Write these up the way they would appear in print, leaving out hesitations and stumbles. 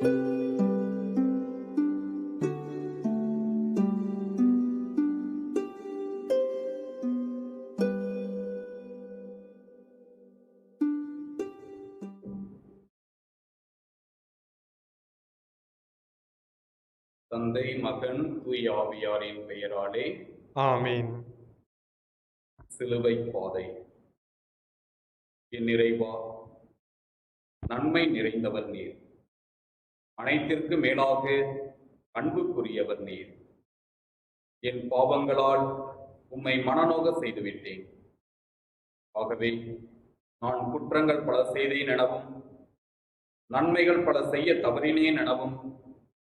தந்தை, மகன், தூய ஆவியாரின் பெயராலே ஆமீன். சிலுவை பாதை. என் இறைவா, நன்மை நிறைந்தவர் நீர், அனைத்திற்கு மேலாக அன்புக்குரியவர் நீர். என் பாவங்களால் உம்மை மனநோக செய்துவிட்டேன். ஆகவே நான் குற்றங்கள் பல செய்தேன் எனவும் நன்மைகள் பல செய்ய தவறினேன் எனவும்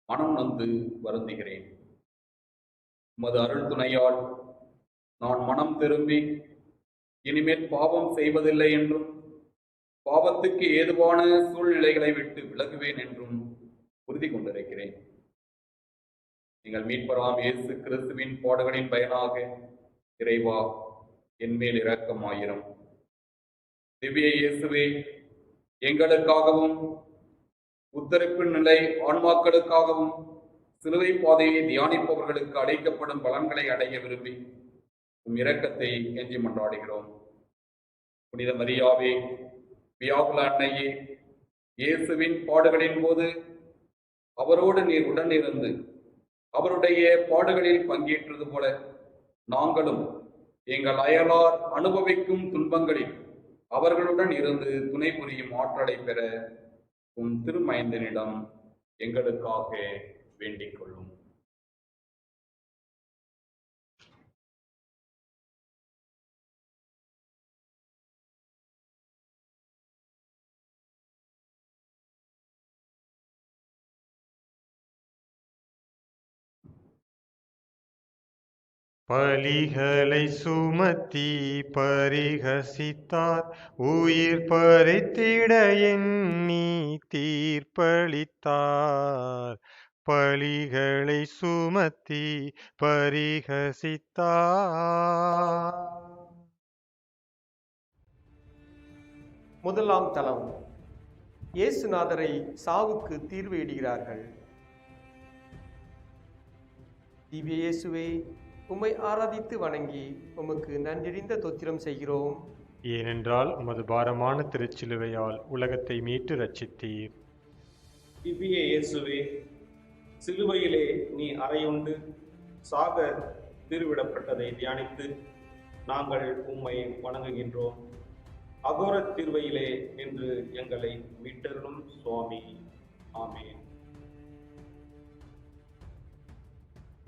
மனம் நொந்து வருந்துகிறேன். உமது அருள் துணையால் நான் மனம் திரும்பி இனிமேல் பாவம் செய்வதில்லை என்றும் பாவத்துக்கு ஏதுவான சூழ்நிலைகளை விட்டு விலகுவேன் என்றும் உறுதி கொண்டிருக்கிறேன். நீங்கள் மீட்பராம் இயேசு கிறிஸ்துவின் பாடுகளின் பயனாக இறைவா என்மேல் இரக்கமாயிரும். திவ்ய இயேசுவே, எங்களுக்காகவும் உத்தரிப்பு நிலை ஆன்மாக்களுக்காகவும் சிலுவை பாதையை தியானிப்பவர்களுக்கு அளிக்கப்படும் பலன்களை அடைய விரும்பி உம் இரக்கத்தை கெஞ்சி மன்றாடுகிறோம். புனித மரியாவே, வியாகுல அன்னையே, இயேசுவின் பாடுகளின் போது அவரோடு நீர் உடன் இருந்து அவருடைய பாடுகளில் பங்கேற்றது போல நாங்களும் எங்கள் அயலார் அனுபவிக்கும் துன்பங்களில் அவர்களுடன் இருந்து துணை புரியும் ஆற்றலை பெற உம் திருமைந்தனிடம் எங்களுக்காக வேண்டிக் கொள்ளும். பலிகளை சுமத்தி பரிகசித்தார், உயிர் பறித்திட எண்ணி தீர்ப்பளித்தார். பலிகளை சுமத்தி பரிகசித்தார். முதலாம் தலம். இயேசுநாதரை சாவுக்கு தீர்வு இடுகிறார்கள். திவ்ய இயேசுவே, உம்மை ஆராதித்து வணங்கி உமக்கு நன்றிறிந்த தோத்திரம் செய்கிறோம். ஏனென்றால் உமது பாரமான திருச்சிலுவையால் உலகத்தை மீட்டு ரட்சித்தீர். திவ்ய இயேசுவே, சிலுவையிலே நீ அறையுண்டு சாக தீர்விடப்பட்டதை தியானித்து நாங்கள் உம்மை வணங்குகின்றோம். அகோர தீர்வையிலே நின்று எங்களை மீட்டருளும் சுவாமி. ஆமென்.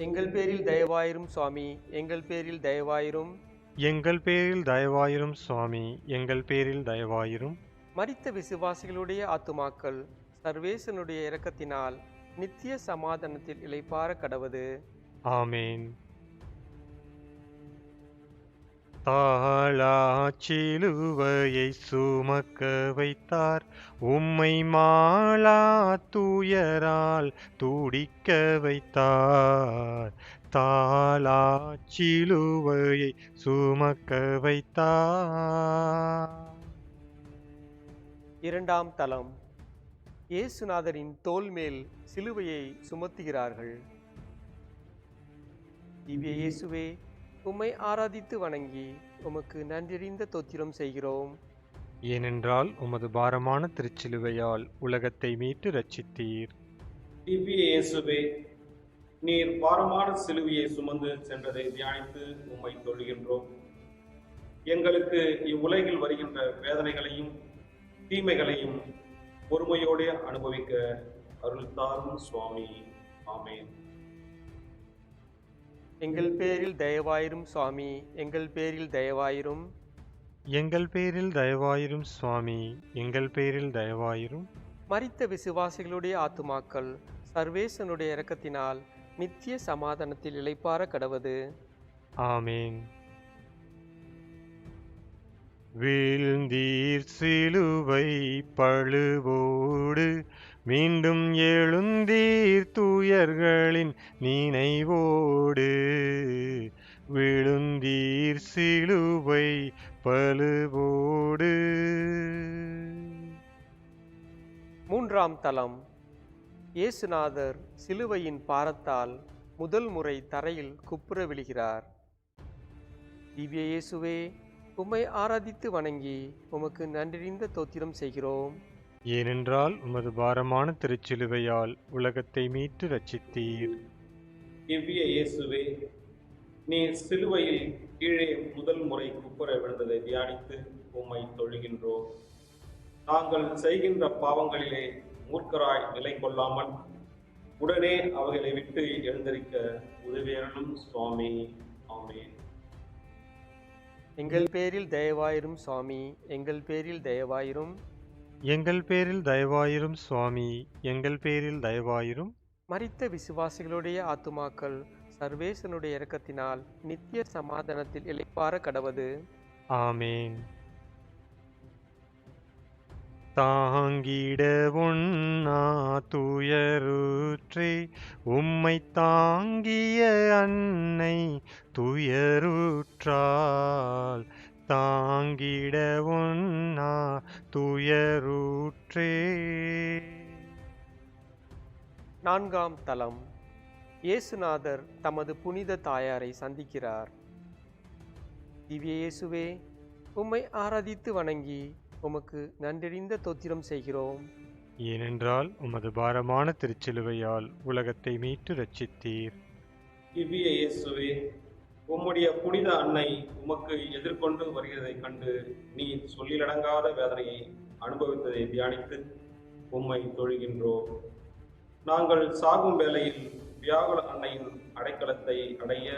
எங்கள் பேரில் தயவாயிரும் சுவாமி, எங்கள் பேரில் தயவாயிரும். எங்கள் பேரில் தயவாயிரும் சுவாமி, எங்கள் பேரில் தயவாயிரும். மரித்த விசுவாசிகளுடைய ஆத்துமாக்கள் சர்வேசனுடைய இரக்கத்தினால் நித்திய சமாதானத்தில் இளைப்பாற கடவது. ஆமேன். தாழாச்சிலுவையை சுமக்க வைத்தார், உம்மை மாளா துயரால் துடிக்க வைத்தார். தாழாச்சிலுவையை சுமக்க வைத்தார். இரண்டாம் தலம். இயேசுநாதரின் தோள் மேல் சிலுவையை சுமத்துகிறார்கள். திவ்ய இயேசுவே, உம்மை ஆராதித்து வணங்கி உமக்கு நன்றிறிந்த தோத்திரம் செய்கிறோம். ஏனென்றால் உமது பாரமான திருச்சிலுவையால் உலகத்தை மீட்டு ரட்சித்தீர். திவ்ய இயேசுவே, நீர் பாரமான சிலுவையை சுமந்து சென்றதை தியானித்து உம்மை தொழுகின்றோம். எங்களுக்கு இவ்வுலகில் வருகின்ற வேதனைகளையும் தீமைகளையும் பொறுமையோடு அனுபவிக்க அருள் தாரும் சுவாமி. ஆமென். எங்கள் பேரில் தயவாயிரும் சுவாமி, எங்கள் பேரில் தயவாயிரும். எங்கள் பேரில் தயவாயிரும் சுவாமி, எங்கள் பேரில் தயவாயிரும். மரித்த விசுவாசிகளுடைய ஆத்துமாக்கள் சர்வேசனுடைய இரக்கத்தினால் நித்திய சமாதானத்தில் இளைப்பாற கடவது. ஆமேன். வீழ்ந்தீர் சிலுவை பழுவோடு, மீண்டும் எழுந்தீர் தூயர்களின் நினைவோடு. விழுந்தீர் சிலுவை பழுவோடு. மூன்றாம் தலம். இயேசுநாதர் சிலுவையின் பாரத்தால் முதல் முறை தரையில் குப்புற விழுகிறார். திவ்ய இயேசுவே, உம்மை ஆராதித்து வணங்கி உமக்கு நன்றிறிந்த தோத்திரம் செய்கிறோம். ஏனென்றால் உமது பாரமான திருச்சிலுவையால் உலகத்தை மீட்டு ரட்சித்தீர். திவ்ய இயேசுவே, நீர் சிலுவையில் கீழே முதல் முறை குப்புற விழுந்ததை தியானித்து உம்மை தொழுகின்றோம். நாங்கள் செய்கின்ற பாவங்களிலே மூர்க்கராய் நிலை கொள்ளாமல் உடனே அவைகளை விட்டு எழுந்திருக்க உதவியருளும் சுவாமி. ஆமென். எங்கள் பேரில் தயவாயிரும் சுவாமி, எங்கள் பேரில் தயவாயிரும். எங்கள் பேரில் தயவாயிரும் சுவாமி, எங்கள் பேரில் தயவாயிரும். மரித்த விசுவாசிகளுடைய ஆத்துமாக்கள் சர்வேசனுடைய இரக்கத்தினால் நித்திய சமாதானத்தில் இளைப்பாற கடவது. ஆமேன். தாங்கிட ஒண்ணா துயருற்றே உம்மை தாங்கிய அன்னை துயருற்றால். தாங்கிட ஒண்ணா துயருற்றே. நான்காம் தலம். இயேசுநாதர் தமது புனித தாயாரை சந்திக்கிறார். திவ்ய இயேசுவே, உம்மை ஆராதித்து வணங்கி உமக்கு நன்றிறிந்த தோத்திரம் செய்கிறோம். ஏனென்றால் உமது பாரமான திருச்சிலுவையால் உலகத்தை மீட்டு ரட்சித்தீர். திவ்ய இயேசுவே, உம்முடைய புனித அன்னை உமக்கு எதிர்கொண்டு வருகிறதைக் கண்டு நீ சொல்லிலடங்காத வேதனையை அனுபவித்ததை தியானித்து உம்மை தொழுகின்றோம். நாங்கள் சாகும் வேளையில் வியாகுல அன்னையின் அடைக்கலத்தை அடைய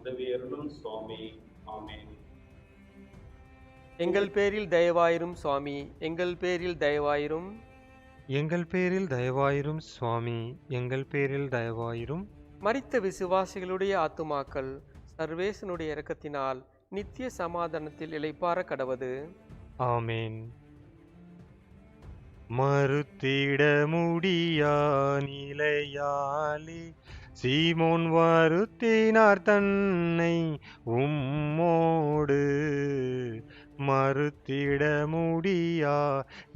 உதவியருளும் சுவாமி. ஆமென். எங்கள் பேரில் தயவாயிரும் சுவாமி, எங்கள் பேரில் தயவாயிரும். எங்கள் பேரில் தயவாயிரும் சுவாமி, எங்கள் பேரில் தயவாயிரும். மரித்த விசுவாசிகளுடைய ஆத்துமாக்கள் சர்வேசனுடைய இரக்கத்தினால் நித்திய சமாதானத்தில் இளைப்பாற கடவது. ஆமேன். மறுத்திட முடியா நிலையாலே சீமோன் வருத்தினார் தன்னை உம்மோடு. மறுத்திட முடியா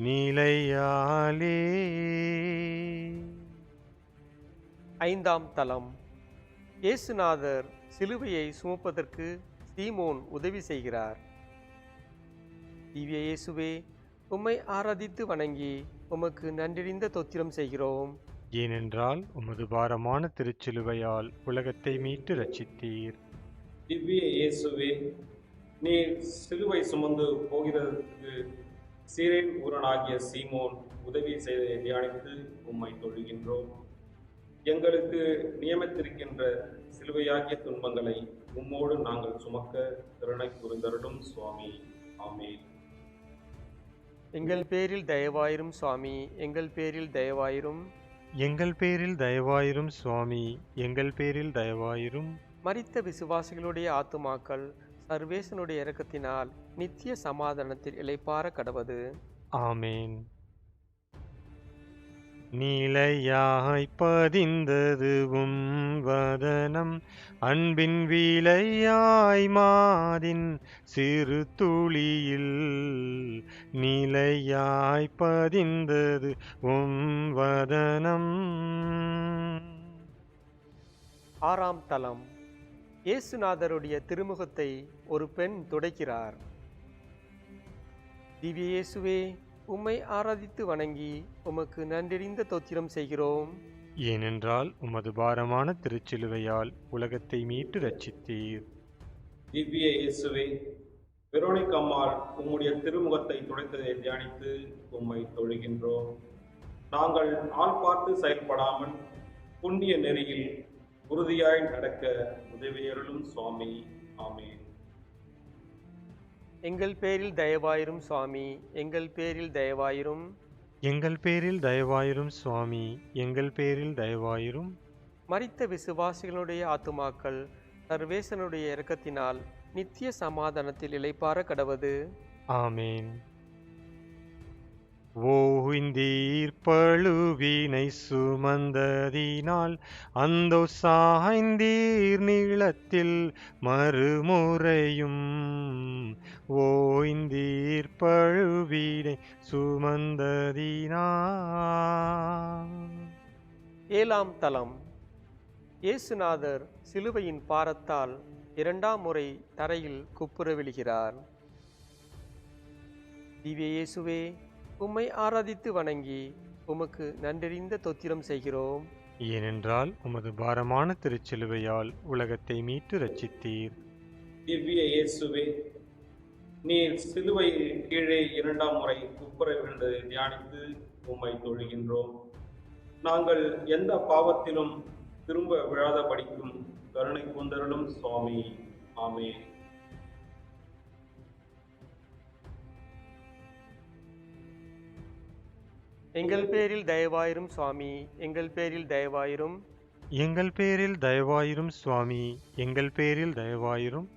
நிலையாலே. ஐந்தாம் தலம். இயேசுநாதர் சிலுவையை சுமப்பதற்கு சீமோன் உதவி செய்கிறார். திவ்ய இயேசுவே, உம்மை ஆராதித்து வணங்கி உமக்கு நன்றிறிந்த தோத்திரம் செய்கிறோம். ஏனென்றால் உமது பாரமான திருச்சிலுவையால் உலகத்தை மீட்டு ரட்சித்தீர். திவ்ய இயேசுவே, நீர் சிலுவை சுமந்து போகிறதற்கு சீரேன் ஊரனாகிய சீமோன் உதவி செய்ததை தியானித்து உம்மை தொழுகின்றோம். எங்களுக்கு நியமித்திருக்கின்ற சிலுவையாகிய துன்பங்களை உம்மோடு நாங்கள் சுமக்க கருணை புரிந்தருளும் சுவாமி. ஆமென். எங்கள் பேரில் தயவாயிரும் சுவாமி, எங்கள் பேரில் தயவாயிரும். எங்கள் பேரில் தயவாயிரும் சுவாமி, எங்கள் பேரில் தயவாயிரும். மரித்த விசுவாசிகளுடைய ஆத்துமாக்கள் சர்வேசனுடைய இரக்கத்தினால் நித்திய சமாதானத்தில் இளைப்பாற கடவது. ஆமேன். நீலையாய் பதிந்தது உம் வதனம், அன்பின் வீலையாய் மாதின் சிறு துளியில். நீலையாய் பதிந்தது உம் வதனம். ஆறாம் தலம். இயேசுநாதருடைய திருமுகத்தை ஒரு பெண் துடைக்கிறார். திவ்ய இயேசுவே, உம்மை ஆராதித்து வணங்கி உமக்கு நன்றிறிந்த தோத்திரம் செய்கிறோம். ஏனென்றால் உமது பாரமான திருச்சிலுவையால் உலகத்தை மீட்டு ரட்சித்தீர். திவ்ய இயேசுவே, வெரோனிக் அம்மாள் உம்முடைய திருமுகத்தை துடைத்ததை தியானித்து உம்மை தொழுகின்றோம். நாங்கள் ஆள் பார்த்து செயல்படாமல் புண்ணிய நெறியில் உறுதியாய் நடக்க உதவியருளும் சுவாமி. ஆமென். எங்கள் பேரில் தயவாயிரும் சுவாமி, எங்கள் பேரில் தயவாயிரும். எங்கள் பேரில் தயவாயிரும் சுவாமி, எங்கள் பேரில் தயவாயிரும். மரித்த விசுவாசிகளுடைய ஆத்துமாக்கள் சர்வேசனுடைய இரக்கத்தினால் நித்திய சமாதானத்தில் இளைப்பாற கடவது. ஆமேன். ஓய்ந்தீர் பழுவினை சுமந்ததினால் அந்தோ சாய்ந்தீர் நீளத்தில் மறுமுறையும். ஓய்ந்தீர் பழுவினை சுமந்ததினால். ஏழாம் தலம். இயேசுநாதர் சிலுவையின் பாரத்தால் இரண்டாம் முறை தரையில் குப்புற விழுகிறார். திவ்ய இயேசுவே, உம்மை ஆராதித்து வணங்கி உமக்கு நன்றறிந்த தோத்திரம் செய்கிறோம். ஏனென்றால் உமது பாரமான திருச்சிலுவையால் உலகத்தை மீட்டு ரட்சித்தீர். திவ்ய இயேசுவே, நீர் சிலுவையில் கீழே இரண்டாம் முறை குப்புற விழுந்ததை தியானித்து உம்மை தொழுகின்றோம். நாங்கள் எந்த பாவத்திலும் திரும்ப விழாதபடிக்கும் கருணை கூந்தருளும் சுவாமி. ஆமென். எங்கள் பேரில் தயவாயிரும் சுவாமி, எங்கள் பேரில் தயவாயிரும். எங்கள் பேரில் தயவாயிரும் சுவாமி, எங்கள் பேரில் தயவாயிரும்.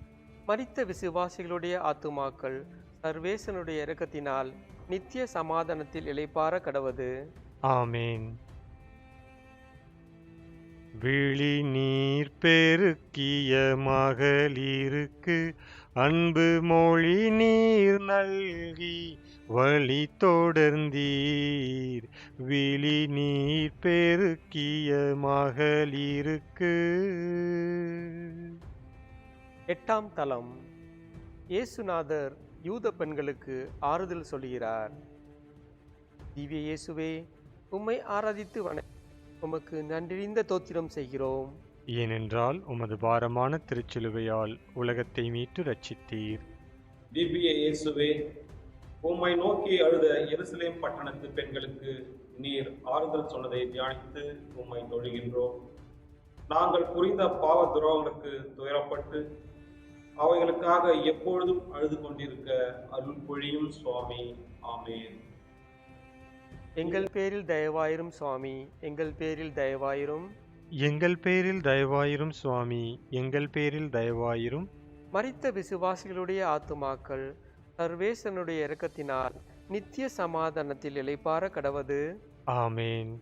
மரித்த விசுவாசிகளுடைய ஆத்துமாக்கள் சர்வேசனுடைய இரக்கத்தினால் நித்திய சமாதானத்தில் இளைப்பாற கடவது. ஆமேன். விழி நீர் பெருக்கிய மகளிருக்கு அன்பு மொழி நீர் நல்கி வழி தொடர்ந்தீர். விழி நீர் பெருக்கிய மகளிருக்கு. எட்டாம் தலம். இயேசுநாதர் யூத பெண்களுக்கு ஆறுதல் சொல்கிறார். திவ்ய இயேசுவே, உம்மை ஆராதித்து உமக்கு நன்றிந்த தோத்திரம் செய்கிறோம். ஏனென்றால் உமது பாரமான திருச்சிலுவையால் உலகத்தை மீட்டு ரட்சித்தீர். திவ்ய இயேசுவே, உம்மை நோக்கி அழுத எருசலேம் பட்டணத்து பெண்களுக்கு நீர் ஆறுதல் சொன்னதை தியானித்து உம்மை தொழுகின்றோம். நாங்கள் புரிந்த பாவ துரோகங்களுக்கு துயரப்பட்டு அவைகளுக்காக எப்பொழுதும் அழுது கொண்டிருக்க அருள் பொழியும் சுவாமி. ஆமென். எங்கள் பேரில் தயவாயிரும் சுவாமி, எங்கள் பேரில் தயவாயிரும். எங்கள் பேரில் தயவாயிரும் சுவாமி, எங்கள் பேரில் தயவாயிரும். மரித்த விசுவாசிகளுடைய ஆத்துமாக்கள் சர்வேசனுடைய இரக்கத்தினால் நித்திய சமாதானத்தில் இளைப்பாற கடவது. ஆமேன்.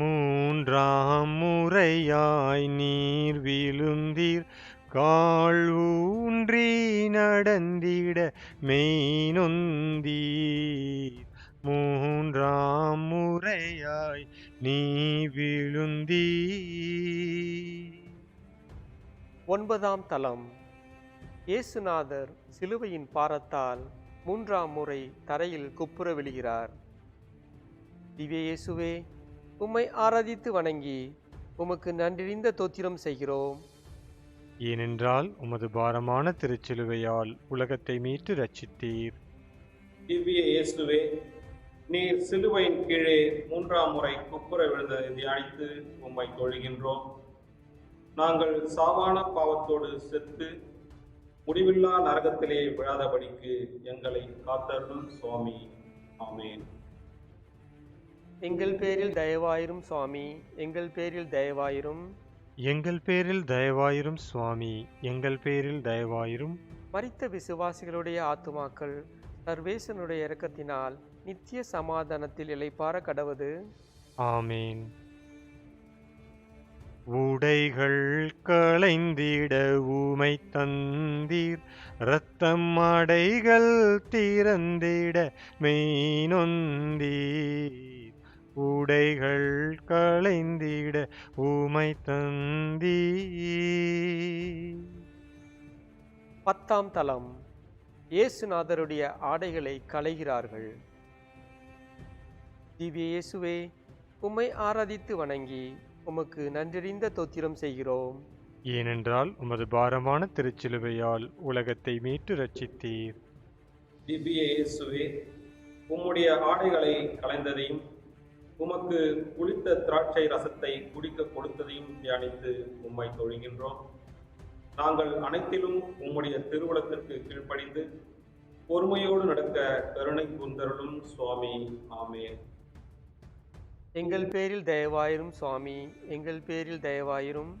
மூன்றாம் முறையாய் நீர் விழுந்தீர், கால் ஊன்றி நடந்திட மெய்நொந்தீர். மூன்றாம் முறையாய் நீ விழுந்தீர். ஒன்பதாம் தலம். இயேசுநாதர் சிலுவையின் பாரத்தால் மூன்றாம் முறை தரையில் குப்புற விழுகிறார். திவ்ய இயேசுவே, உம்மை ஆராதித்து வணங்கி உமக்கு நன்றிந்த தோத்திரம் செய்கிறோம். ஏனென்றால் உமது பாரமான திருச்சிலுவையால் உலகத்தை மீட்டு ரட்சித்தீர். திவ்ய இயேசுவே, நீர் சிலுவையின் கீழே மூன்றாம் முறை குப்புற விழுந்ததை தியானித்து உம்மை தொழுகின்றோம். நாங்கள் சாவான பாவத்தோடு செத்து முடிவில்லா நரகத்திலே விழாதபடிக்கு எங்களை காத்தருளும் சுவாமி. ஆமென். எங்கள் பேரில் தயவாயிரும் சுவாமி, எங்கள் பேரில் தயவாயிரும். எங்கள் பேரில் தயவாயிரும் சுவாமி, எங்கள் பேரில் தயவாயிரும். மரித்த விசுவாசிகளுடைய ஆத்துமாக்கள் சர்வேசனுடைய இரக்கத்தினால் நித்திய சமாதானத்தில் இளைப்பாற கடவது. ஆமேன். உடைகள் களைந்திட ஊமை தந்தீர், இரத்தம் அடைகள் திறந்திட மெய்நொந்தீர். உடைகள் களைந்திட ஊமை தந்தீர். பத்தாம் தலம். இயேசுநாதருடைய ஆடைகளை களைகிறார்கள். திவ்ய இயேசுவே, உம்மை ஆராதித்து வணங்கி உமக்கு நன்றறிந்த தோத்திரம் செய்கிறோம். ஏனென்றால் உமது பாரமான திருச்சிலுவையால் உலகத்தை மீட்டு ரட்சித்தீர். திவ்ய இயேசுவே, உம்முடைய ஆடைகளை களைந்ததையும் உமக்கு குளித்த திராட்சை ரசத்தை குடிக்க கொடுத்ததையும் தியானித்து உம்மை தொழுகின்றோம். நாங்கள் அனைத்திலும் உம்முடைய திருவுளத்திற்கு கீழ்ப்படிந்து பொறுமையோடு நடக்க கருணை கூர்ந்தருளும் சுவாமி. ஆமென். எங்கள் பேரில் தயவாயிரும் சுவாமி, எங்கள் பேரில் தயவாயிரும்.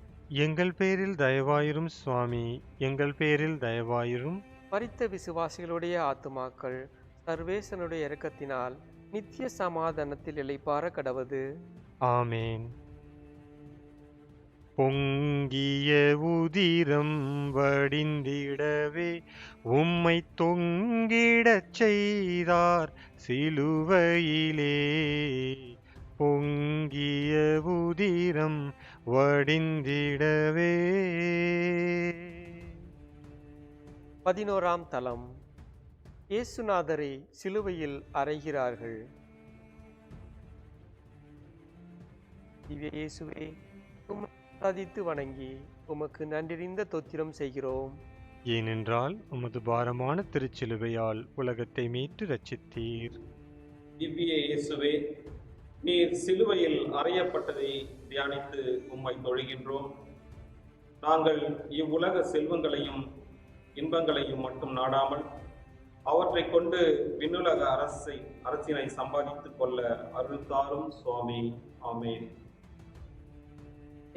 எங்கள் பேரில் தயவாயிரும் சுவாமி, எங்கள் பேரில் தயவாயிரும். மரித்த விசுவாசிகளுடைய ஆத்துமாக்கள் சர்வேசனுடைய இரக்கத்தினால் நித்திய சமாதானத்தில் இளைப்பாற கடவது. ஆமேன். பொங்கிய உதிரம் வடிந்திடவே உம்மை தொங்கிடச் செய்தார் சிலுவையிலே. பொங்கிய உதிரம் வடிந்திடவே. 11ஆம் தலம். இயேசுநாதரை சிலுவையில் அறைகிறார்கள். திவ்ய இயேசுவே, உம்மை ஆராதித்து வணங்கி உமக்கு நன்றிறிந்த தோத்திரம் செய்கிறோம். ஏனென்றால் உமது பாரமான திருச்சிலுவையால் உலகத்தை மீட்டு ரட்சித்தீர். திவ்ய இயேசுவே, நீர் சிலுவையில் அறையப்பட்டதை தியானித்து உம்மை தொழுகின்றோம். நாங்கள் இவ்வுலக செல்வங்களையும் இன்பங்களையும் மட்டும் நாடாமல் அவற்றை கொண்டு விண்ணுலக அரசினை சம்பாதித்துக் கொள்ள அருள் தாரும் சுவாமி. ஆமென்.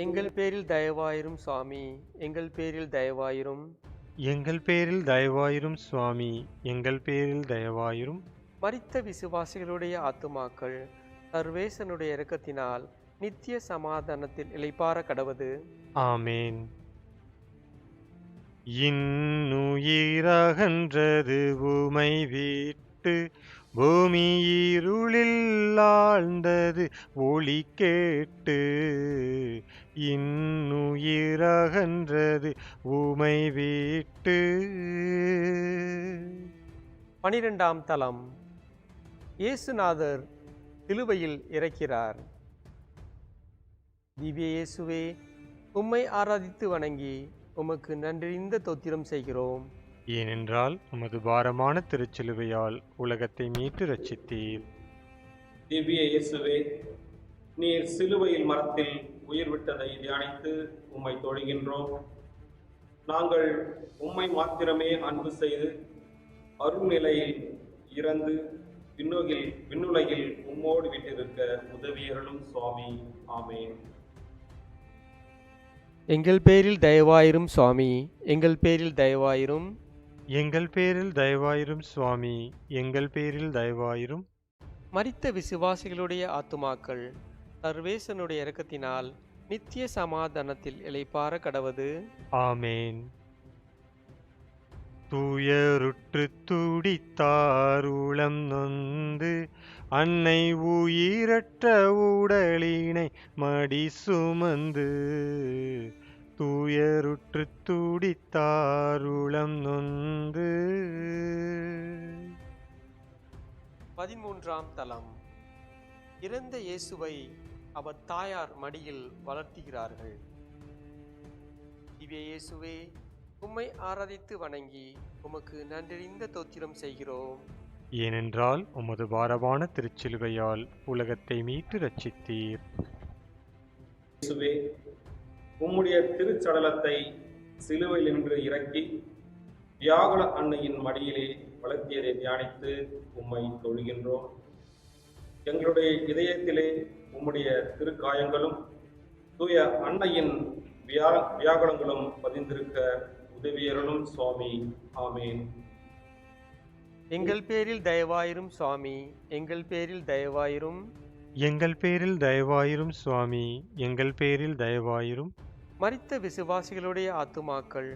எங்கள் பேரில் தயவாயிரும் சுவாமி, எங்கள் பேரில் தயவாயிரும். எங்கள் பேரில் தயவாயிரும் சுவாமி, எங்கள் பேரில் தயவாயிரும். மரித்த விசுவாசிகளுடைய ஆத்துமாக்கள் சர்வேசனுடைய இரக்கத்தினால் நித்திய சமாதானத்தில் இளைப்பாற கடவது. ஆமேன். இன்னுயிரகன்றது உமை விட்டு, பூமி இருளில் ஆழ்ந்தது ஒளி கேட்டு. இன்னுயிரகன்றது உமை விட்டு. 12ஆம் தலம். இயேசுநாதர் சிலுவையில் இறக்கிறார். திவ்ய இயேசுவே, உம்மை ஆராதித்து வணங்கி உமக்கு நன்றிறிந்த தோத்திரம் செய்கிறோம். ஏனென்றால் உமது பாரமான திருச்சிலுவையால் உலகத்தை மீட்டு ரட்சித்தீர். திவ்ய இயேசுவே, நீர் சிலுவையில் மரத்தில் உயிர் விட்டதை தியானித்து உம்மை தொழுகின்றோம். நாங்கள் உம்மை மாத்திரமே அன்பு செய்து அருள்நிலையில் இறந்து விண்ணுலகில் உம்மோடு விட்டிருக்க உதவியருளும் சுவாமி. ஆமென். எங்கள் பேரில் தயவாயிரும் சுவாமி, எங்கள் பேரில் தயவாயிரும். எங்கள் பேரில் தயவாயிரும் சுவாமி, எங்கள் பேரில் தயவாயிரும். மரித்த விசுவாசிகளுடைய ஆத்துமாக்கள் சர்வேசனுடைய இரக்கத்தினால் நித்திய சமாதானத்தில் இளைப்பாற கடவது. ஆமேன். துயருற்று துடித்தாருளம் நொந்து, அன்னை உயிரற்ற உடலினை மடி சுமந்து. துயருற்று துடித்தாருளம் நொந்து. 13ஆம் தலம். இறந்த இயேசுவை அவர் தாயார் மடியில் வளர்த்துகிறார்கள். திவ்ய இயேசுவே, உம்மை ஆராதித்து வணங்கி உமக்கு நன்றிறிந்த தோத்திரம் செய்கிறோம். ஏனென்றால் உமது பாரமான திருச்சிலுவையால் உலகத்தை மீட்டு ரட்சித்தீர். இயேசுவே, உம்முடைய திருச்சடலத்தை சிலுவையில் நின்று இறக்கி வியாகுல அன்னையின் மடியிலே வளர்த்தியதை தியானித்து உம்மை தொழுகின்றோம். எங்களுடைய இதயத்திலே உம்முடைய திருக்காயங்களும் தூய அன்னையின் வியாகுலங்களும் பதிந்திருக்க உதவியருளும் சுவாமி. ஆமேன். எங்கள் பேரில் தயவாயிரும் சுவாமி, எங்கள் பேரில் தயவாயிரும். எங்கள் பேரில் தயவாயிரும் சுவாமி, எங்கள் பேரில் தயவாயிரும். மரித்த விசுவாசிகளுடைய ஆத்துமாக்கள்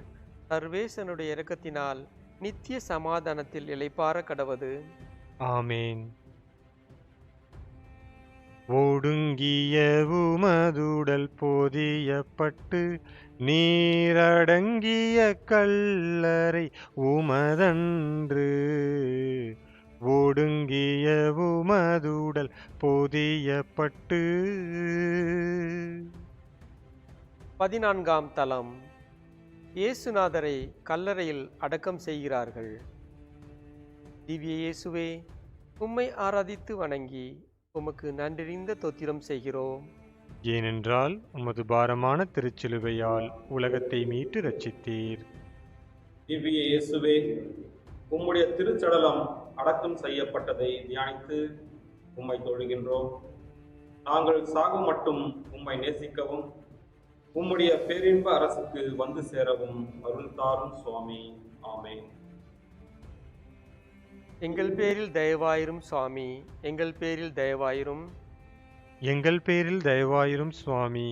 சர்வேசனுடைய இரக்கத்தினால் நித்திய சமாதானத்தில் இளைப்பாற கடவது. ஆமேன். ஒடுங்கிய உமதுடல் பொதியப்பட்டு, நீரடங்கிய கல்லறை உமதன்று. ஒடுங்கிய உமதுடல் பொதியப்பட்டு. 14ஆம் தலம். இயேசுநாதரை கல்லறையில் அடக்கம் செய்கிறார்கள். திவ்ய இயேசுவே, உம்மை ஆராதித்து வணங்கி உமக்கு நன்றிறிந்த தோத்திரம் செய்கிறோம். ஏனென்றால் உமது பாரமான திருச்சிலுவையால் உலகத்தை மீட்டு ரட்சித்தீர். திவ்ய இயேசுவே, உம்முடைய திருச்சடலம் அடக்கம் செய்யப்பட்டதை தியானித்து உம்மை தொழுகின்றோம். நாங்கள் சாகும் மட்டும் உம்மை நேசிக்கவும் உம்முடைய பேரின்ப அரசுக்கு வந்து சேரவும் அருள் தாரும் சுவாமி. ஆமென். எங்கள் பேரில் தயவாயிரும் சுவாமி, எங்கள் பேரில் தயவாயிரும். எங்கள் பேரில் தயவாயிரும் சுவாமி,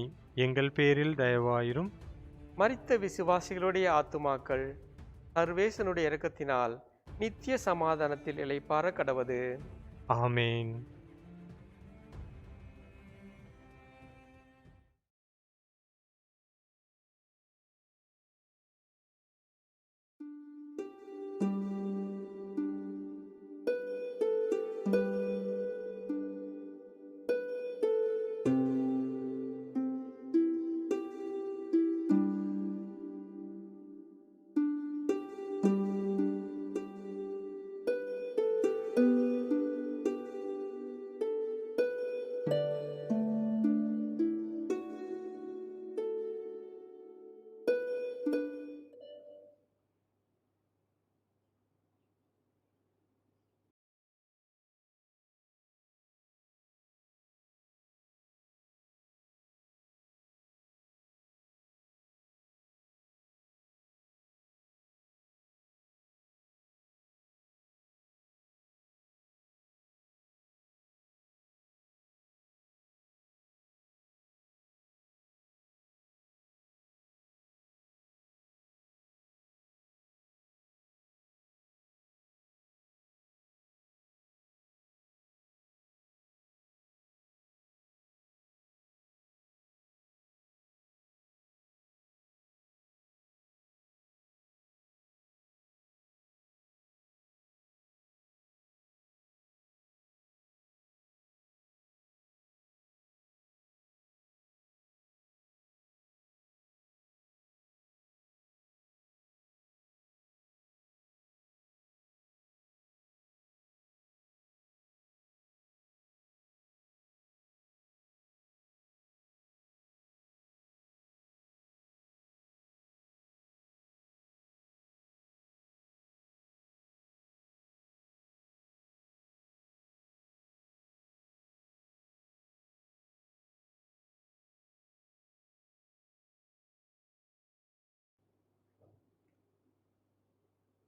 எங்கள் பேரில் தயவாயிரும். மரித்த விசுவாசிகளுடைய ஆத்துமாக்கள் சர்வேசனுடைய இரக்கத்தினால் நித்திய சமாதானத்தில் இளைப்பாற கடவது. ஆமேன்.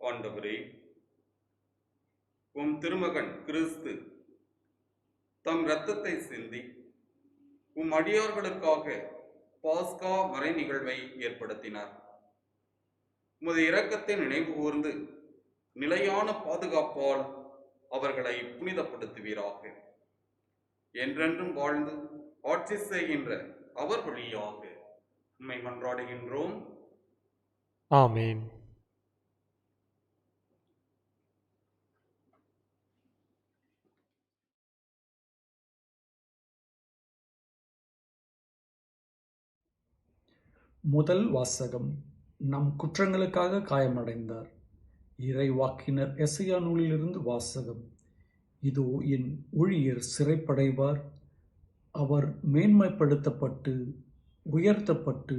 ஆண்டவரே, உம் திருமகன் கிறிஸ்து தம் இரத்தத்தை சிந்தி உம் அடியார்களுக்காக பாஸ்கா மறை நிகழ்வை ஏற்படுத்தினார். உமது இரக்கத்தை நினைவு கூர்ந்து நிலையான பாதுகாப்பால் அவர்களை புனிதப்படுத்துவீராக. என்றென்றும் வாழ்ந்து ஆட்சி செய்கின்ற அவர் வழியாக உம்மை மன்றாடுகின்றோம். ஆமேன். முதல் வாசகம். நம் குற்றங்களுக்காக காயமடைந்தார். இறைவாக்கினர் எசையா நூலிலிருந்து வாசகம். இதோ என் ஊழியர் சிறைப்படைவார், அவர் மேன்மைப்படுத்தப்பட்டு உயர்த்தப்பட்டு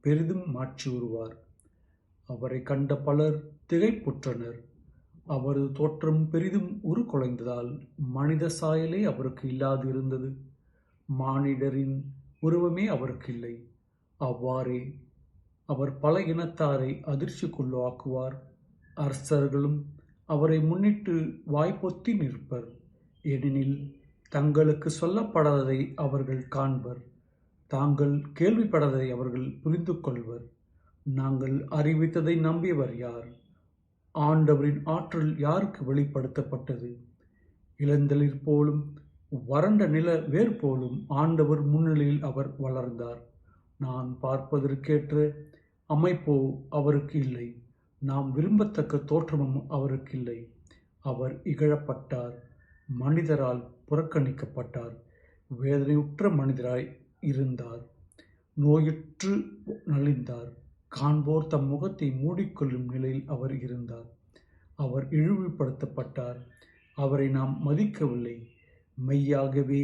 பெரிதும் மாற்றி வருவார். அவரை கண்ட பலர் திகைப்புற்றனர். அவரது தோற்றம் பெரிதும் உருக்குலைந்ததால் மனித சாயலே அவருக்கு இல்லாது இருந்தது. மானிடரின் உருவமே அவருக்கு இல்லை. அவ்வாறே அவர் பல இனத்தாரை அதிர்ச்சிக்குள்ளாக்குவார். அரசர்களும் அவரை முன்னிட்டு வாய்ப்பொத்தி நிற்பர். ஏனெனில் தங்களுக்கு சொல்லப்படாததை அவர்கள் காண்பர், தாங்கள் கேள்விப்படாததை அவர்கள் புரிந்து கொள்வர். நாங்கள் அறிவித்ததை நம்பியவர் யார்? ஆண்டவரின் ஆற்றல் யாருக்கு வெளிப்படுத்தப்பட்டது? இளந்தளிர் போலும் வறண்ட நில வேர் போலும் ஆண்டவர் முன்னிலையில் அவர் வளர்ந்தார். நான் பார்ப்பதற்கேற்ற அமைப்போ அவருக்கு இல்லை, நாம் விரும்பத்தக்க தோற்றமும் அவருக்கு இல்லை. அவர் இகழப்பட்டார், மனிதரால் புறக்கணிக்கப்பட்டார், வேதனையுற்ற மனிதராய் இருந்தார், நோயுற்று நலிந்தார், காண்போர் தம் முகத்தை மூடிக்கொள்ளும் நிலையில் அவர் இருந்தார். அவர் இழிவுபடுத்தப்பட்டார், அவரை நாம் மதிக்கவில்லை. மெய்யாகவே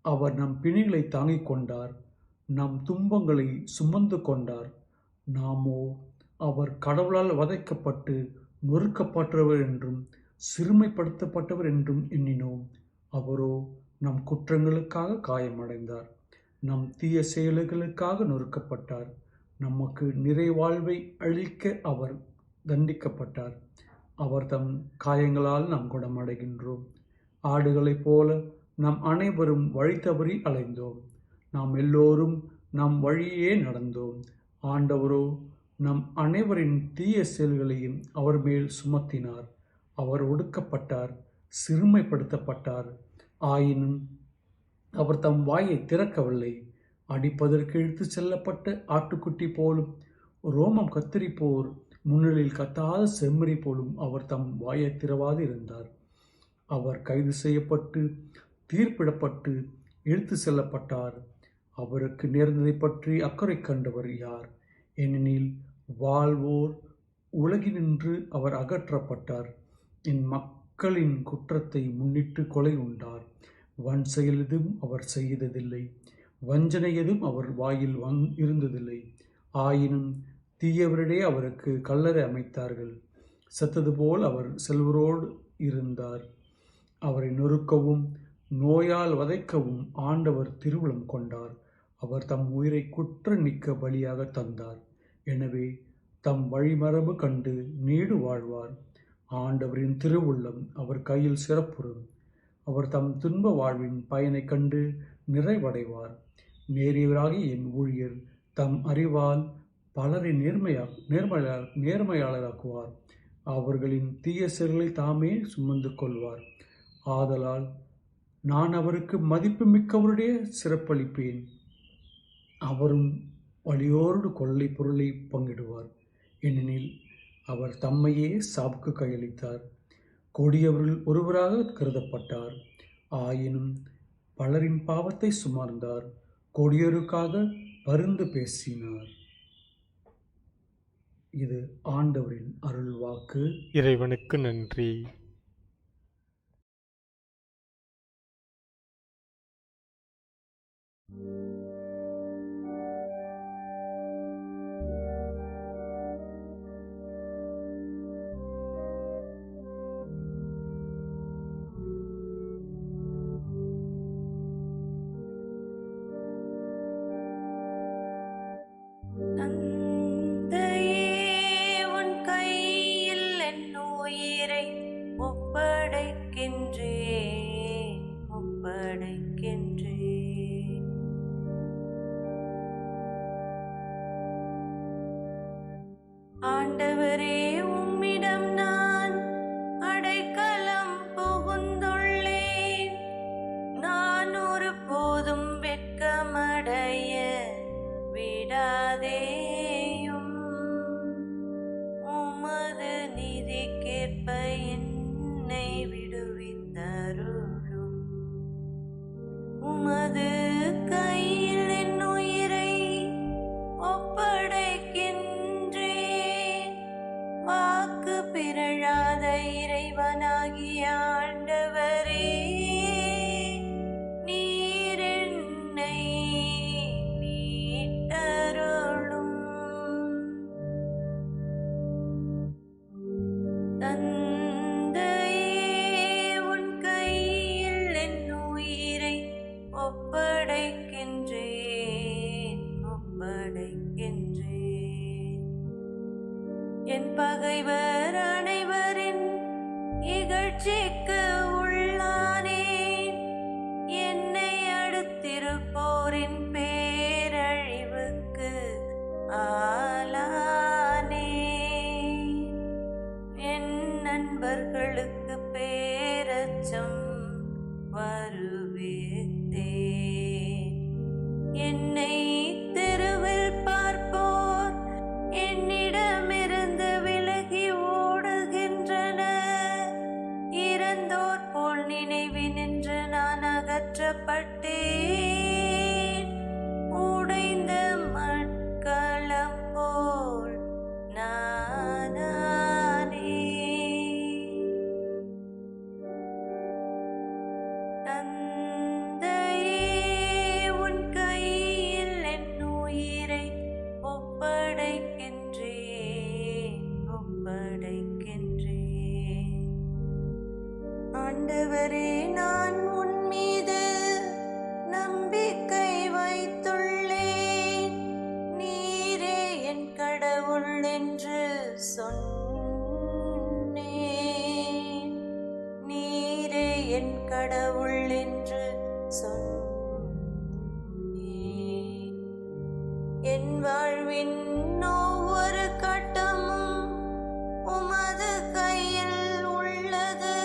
அவர் நம் பிணிகளை தாங்கிக் கொண்டார், நம் துன்பங்களை சுமந்து கொண்டார். நாமோ அவர் கடவுளால் வதைக்கப்பட்டு நொறுக்கப்பட்டவர் என்றும் சிறுமைப்படுத்தப்பட்டவர் என்றும் எண்ணினோம். அவரோ நம் குற்றங்களுக்காக காயமடைந்தார், நம் தீய செயல்களுக்காக நொறுக்கப்பட்டார். நமக்கு நிறைவாழ்வை அளிக்க அவர் தண்டிக்கப்பட்டார். அவர் தம் காயங்களால் நாம் குணமடைகின்றோம். ஆடுகளைப் போல நாம் அனைவரும் வழி தவறி அலைந்தோம். நாம் எல்லோரும் நம் வழியே நடந்தோம். ஆண்டவரோ நம் அனைவரின் தீய செயல்களையும் அவர் மேல் சுமத்தினார். அவர் ஒடுக்கப்பட்டார், சிறுமைப்படுத்தப்பட்டார். ஆயினும் அவர் தம் வாயை திறக்கவில்லை. அடிப்பதற்கு இழுத்துச் செல்லப்பட்ட ஆட்டுக்குட்டி போலும் ரோமம் கத்தரிப்போர் முன்னிலையில் கத்தாத செம்மறி போலும் அவர் தம் வாயை திறவாது இருந்தார். அவர் கைது செய்யப்பட்டு தீர்ப்பிடப்பட்டு இழுத்து செல்லப்பட்டார். அவருக்கு நேர்ந்ததை பற்றி அக்கறை கண்டவர் யார்? ஏனெனில் வாழ்வோர் உலகினின்று அவர் அகற்றப்பட்டார். என் மக்களின் குற்றத்தை முன்னிட்டு கொலை உண்டார். வன் செயல் எதுவும் அவர் செய்ததில்லை, வஞ்சனை எதுவும் அவர் வாயில் இருந்ததில்லை. ஆயினும் தீயவரிடையே அவருக்கு கல்லறை அமைத்தார்கள். செத்தது போல் அவர் செல்வரோடு இருந்தார். அவரை நொறுக்கவும் நோயால் வதைக்கவும் ஆண்டவர் திருவுளம் கொண்டார். அவர் தம் உயிரை குற்ற நீக்க பலியாக தந்தார். எனவே தம் வழிமரபு கண்டு நீடு வாழ்வார். ஆண்டவரின் திருவுள்ளம் அவர் கையில் சிறப்புறும். அவர் தம் துன்ப வாழ்வின் பயனை கண்டு நிறைவடைவார். நேரியவராகிய என் ஊழியர் தம் அறிவால் பலரை நேர்மையாளராக்குவார். அவர்களின் தீய செயல்களை தாமே சுமந்து கொள்வார். ஆதலால் நான் அவருக்கு மதிப்பு மிக்கவருடைய சிறப்பளிப்பேன். அவரும் வலியோடு கொள்ளை பொருளை பங்கிடுவார். ஏனெனில் அவர் தம்மையே சாவுக்கு கையளித்தார். கொடியவர்கள் ஒருவராக கருதப்பட்டார். ஆயினும் பலரின் பாவத்தை சுமந்தார். கொடியோருக்காக பரிந்து பேசினார். இது ஆண்டவரின் அருள்வாக்கு. இறைவனுக்கு நன்றி. தந்தையே, உன் கையில் என் உமது கையில் என் உயிரை ஒப்படைக்கின்றேன். வாக்கு பிறழாத இறைவனாகிய ஆண்டவரே, நீர் என்னை மீட்டருளும். தந்தையே, உன் கையில் என் உயிரை ஒப்படைக்கின்றேன். என் பகைவர் அனைவரின் இகழ்ச்சிக்கு உள்ளானேன். என்னை அடுத்திருப்போரின் பேரழிவுக்கு ஆளானேன். என் நண்பர்களுக்கு பேரச்சம் வருவித்தேன். என்னை தெருவில் பார்ப்போர் என்னிடமிருந்து விலகி ஓடுகின்றனர். இறந்தோர் போல் நினைவினின்று நான் அகற்றப்பட்டேன். உடைந்த மட்களம் போல் நானானேன். தந்தையே, உன் கையில் என் உயிரை ஒப்படைக்கின்றேன். ஆண்டவரே, நான் உன் மீது நம்பிக்கை வைத்துள்ளேன். நீரே என் கடவுள் என்று சொன்னேன். நீரே என் கடவுள் என்று சொன்னேன். என் வாழ்வின் ஒவ்வொரு கட்டமும் உமது கையில் உள்ளது.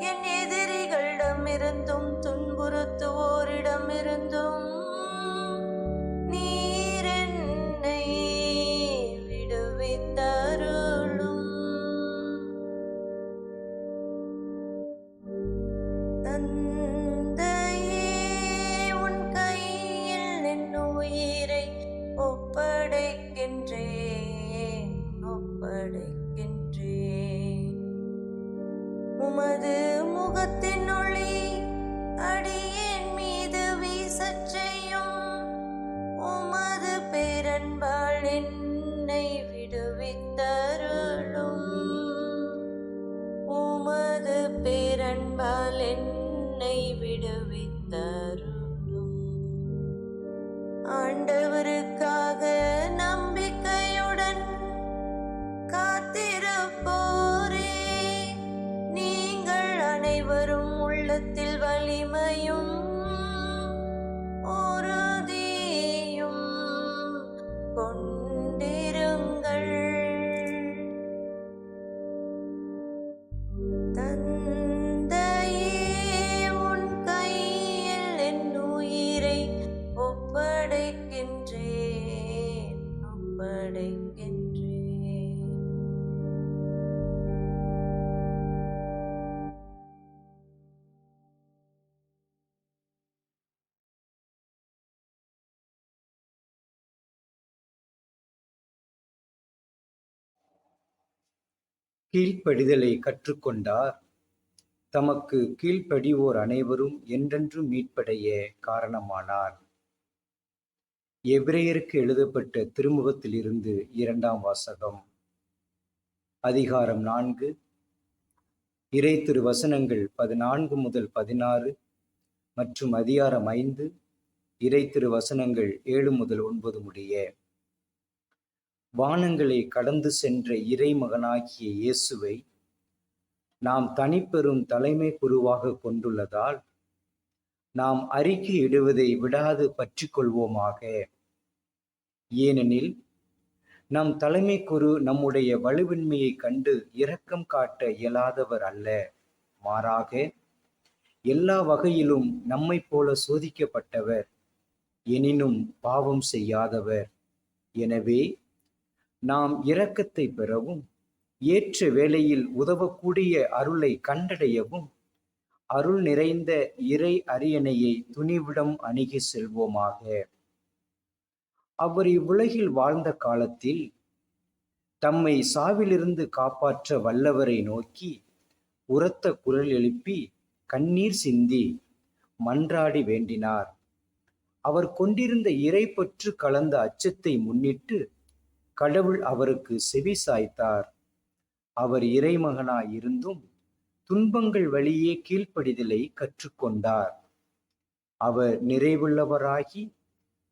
என் எதிரிகளிடமிருந்தும் துன்புறுத்துவோரிடமிருந்தும் நீர் என்னை விடுவித்தருளும். தந்தையே, உன் கையில் என் உயிரை ஒப்படைக்கின்றேன். உமது முகத்தின் ஒளி அடியேன் மீது வீசச் செய்யும். உமது பேரன்பால் என்னை விடுவித்தருளும். உமது பேரன்பால் என்னை விடுவித்தருளும். ஆண்டவருக்காக நம்பிக்கையுடன் காத்திருப்போரே, நீங்கள் அனைவரும் உள்ளத்தில் வலிமையும் உறுதியும் கொண்டிருங்கள். தந்தையே, உன் கையில் என் உயிரை ஒப்படைக்கின்றேன். கீழ்ப்படிதலை கற்றுக்கொண்டார். தமக்கு கீழ்ப்படிவோர் அனைவரும் என்றென்றும் மீட்படைய காரணமானார். எபிரேயருக்கு எழுதப்பட்ட திருமுகத்திலிருந்து 2ஆம் வாசகம். அதிகாரம் 4, இறை திருவசனங்கள் 14 முதல் 16 மற்றும் அதிகாரம் 5, இறை திருவசனங்கள் 7 முதல் 9 முடிய. வானங்களை கடந்து சென்ற இறைமகனாகிய இயேசுவை நாம் தனிப்பெரும் தலைமை குருவாக கொண்டுள்ளதால் நாம் அறிக்கையிடுவதை விடாது பற்றி கொள்வோமாக. ஏனெனில் நம் தலைமை குரு நம்முடைய வலுவின்மையை கண்டு இரக்கம் காட்ட இயலாதவர் அல்ல, மாறாக எல்லா வகையிலும் நம்மை போல சோதிக்கப்பட்டவர், எனினும் பாவம் செய்யாதவர். எனவே நாம் இரக்கத்தை பெறவும் ஏற்ற வேளையில் உதவக்கூடிய அருளை கண்டடையவும் அருள் நிறைந்த இறை அரியணையை துணிவிடம் அணுகி செல்வோமாக. அவர் இவ்வுலகில் வாழ்ந்த காலத்தில் தம்மை சாவிலிருந்து காப்பாற்ற வல்லவரை நோக்கி உரத்த குரல் எழுப்பி கண்ணீர் சிந்தி மன்றாடி வேண்டினார். அவர் கொண்டிருந்த இறைப்பற்று கலந்த அச்சத்தை முன்னிட்டு கடவுள் அவருக்கு செவி சாய்த்தார். அவர் இறைமகனாய் இருந்தும் துன்பங்கள் வழியே கீழ்ப்படிதலை கற்றுக்கொண்டார். அவர் நிறைவுள்ளவராகி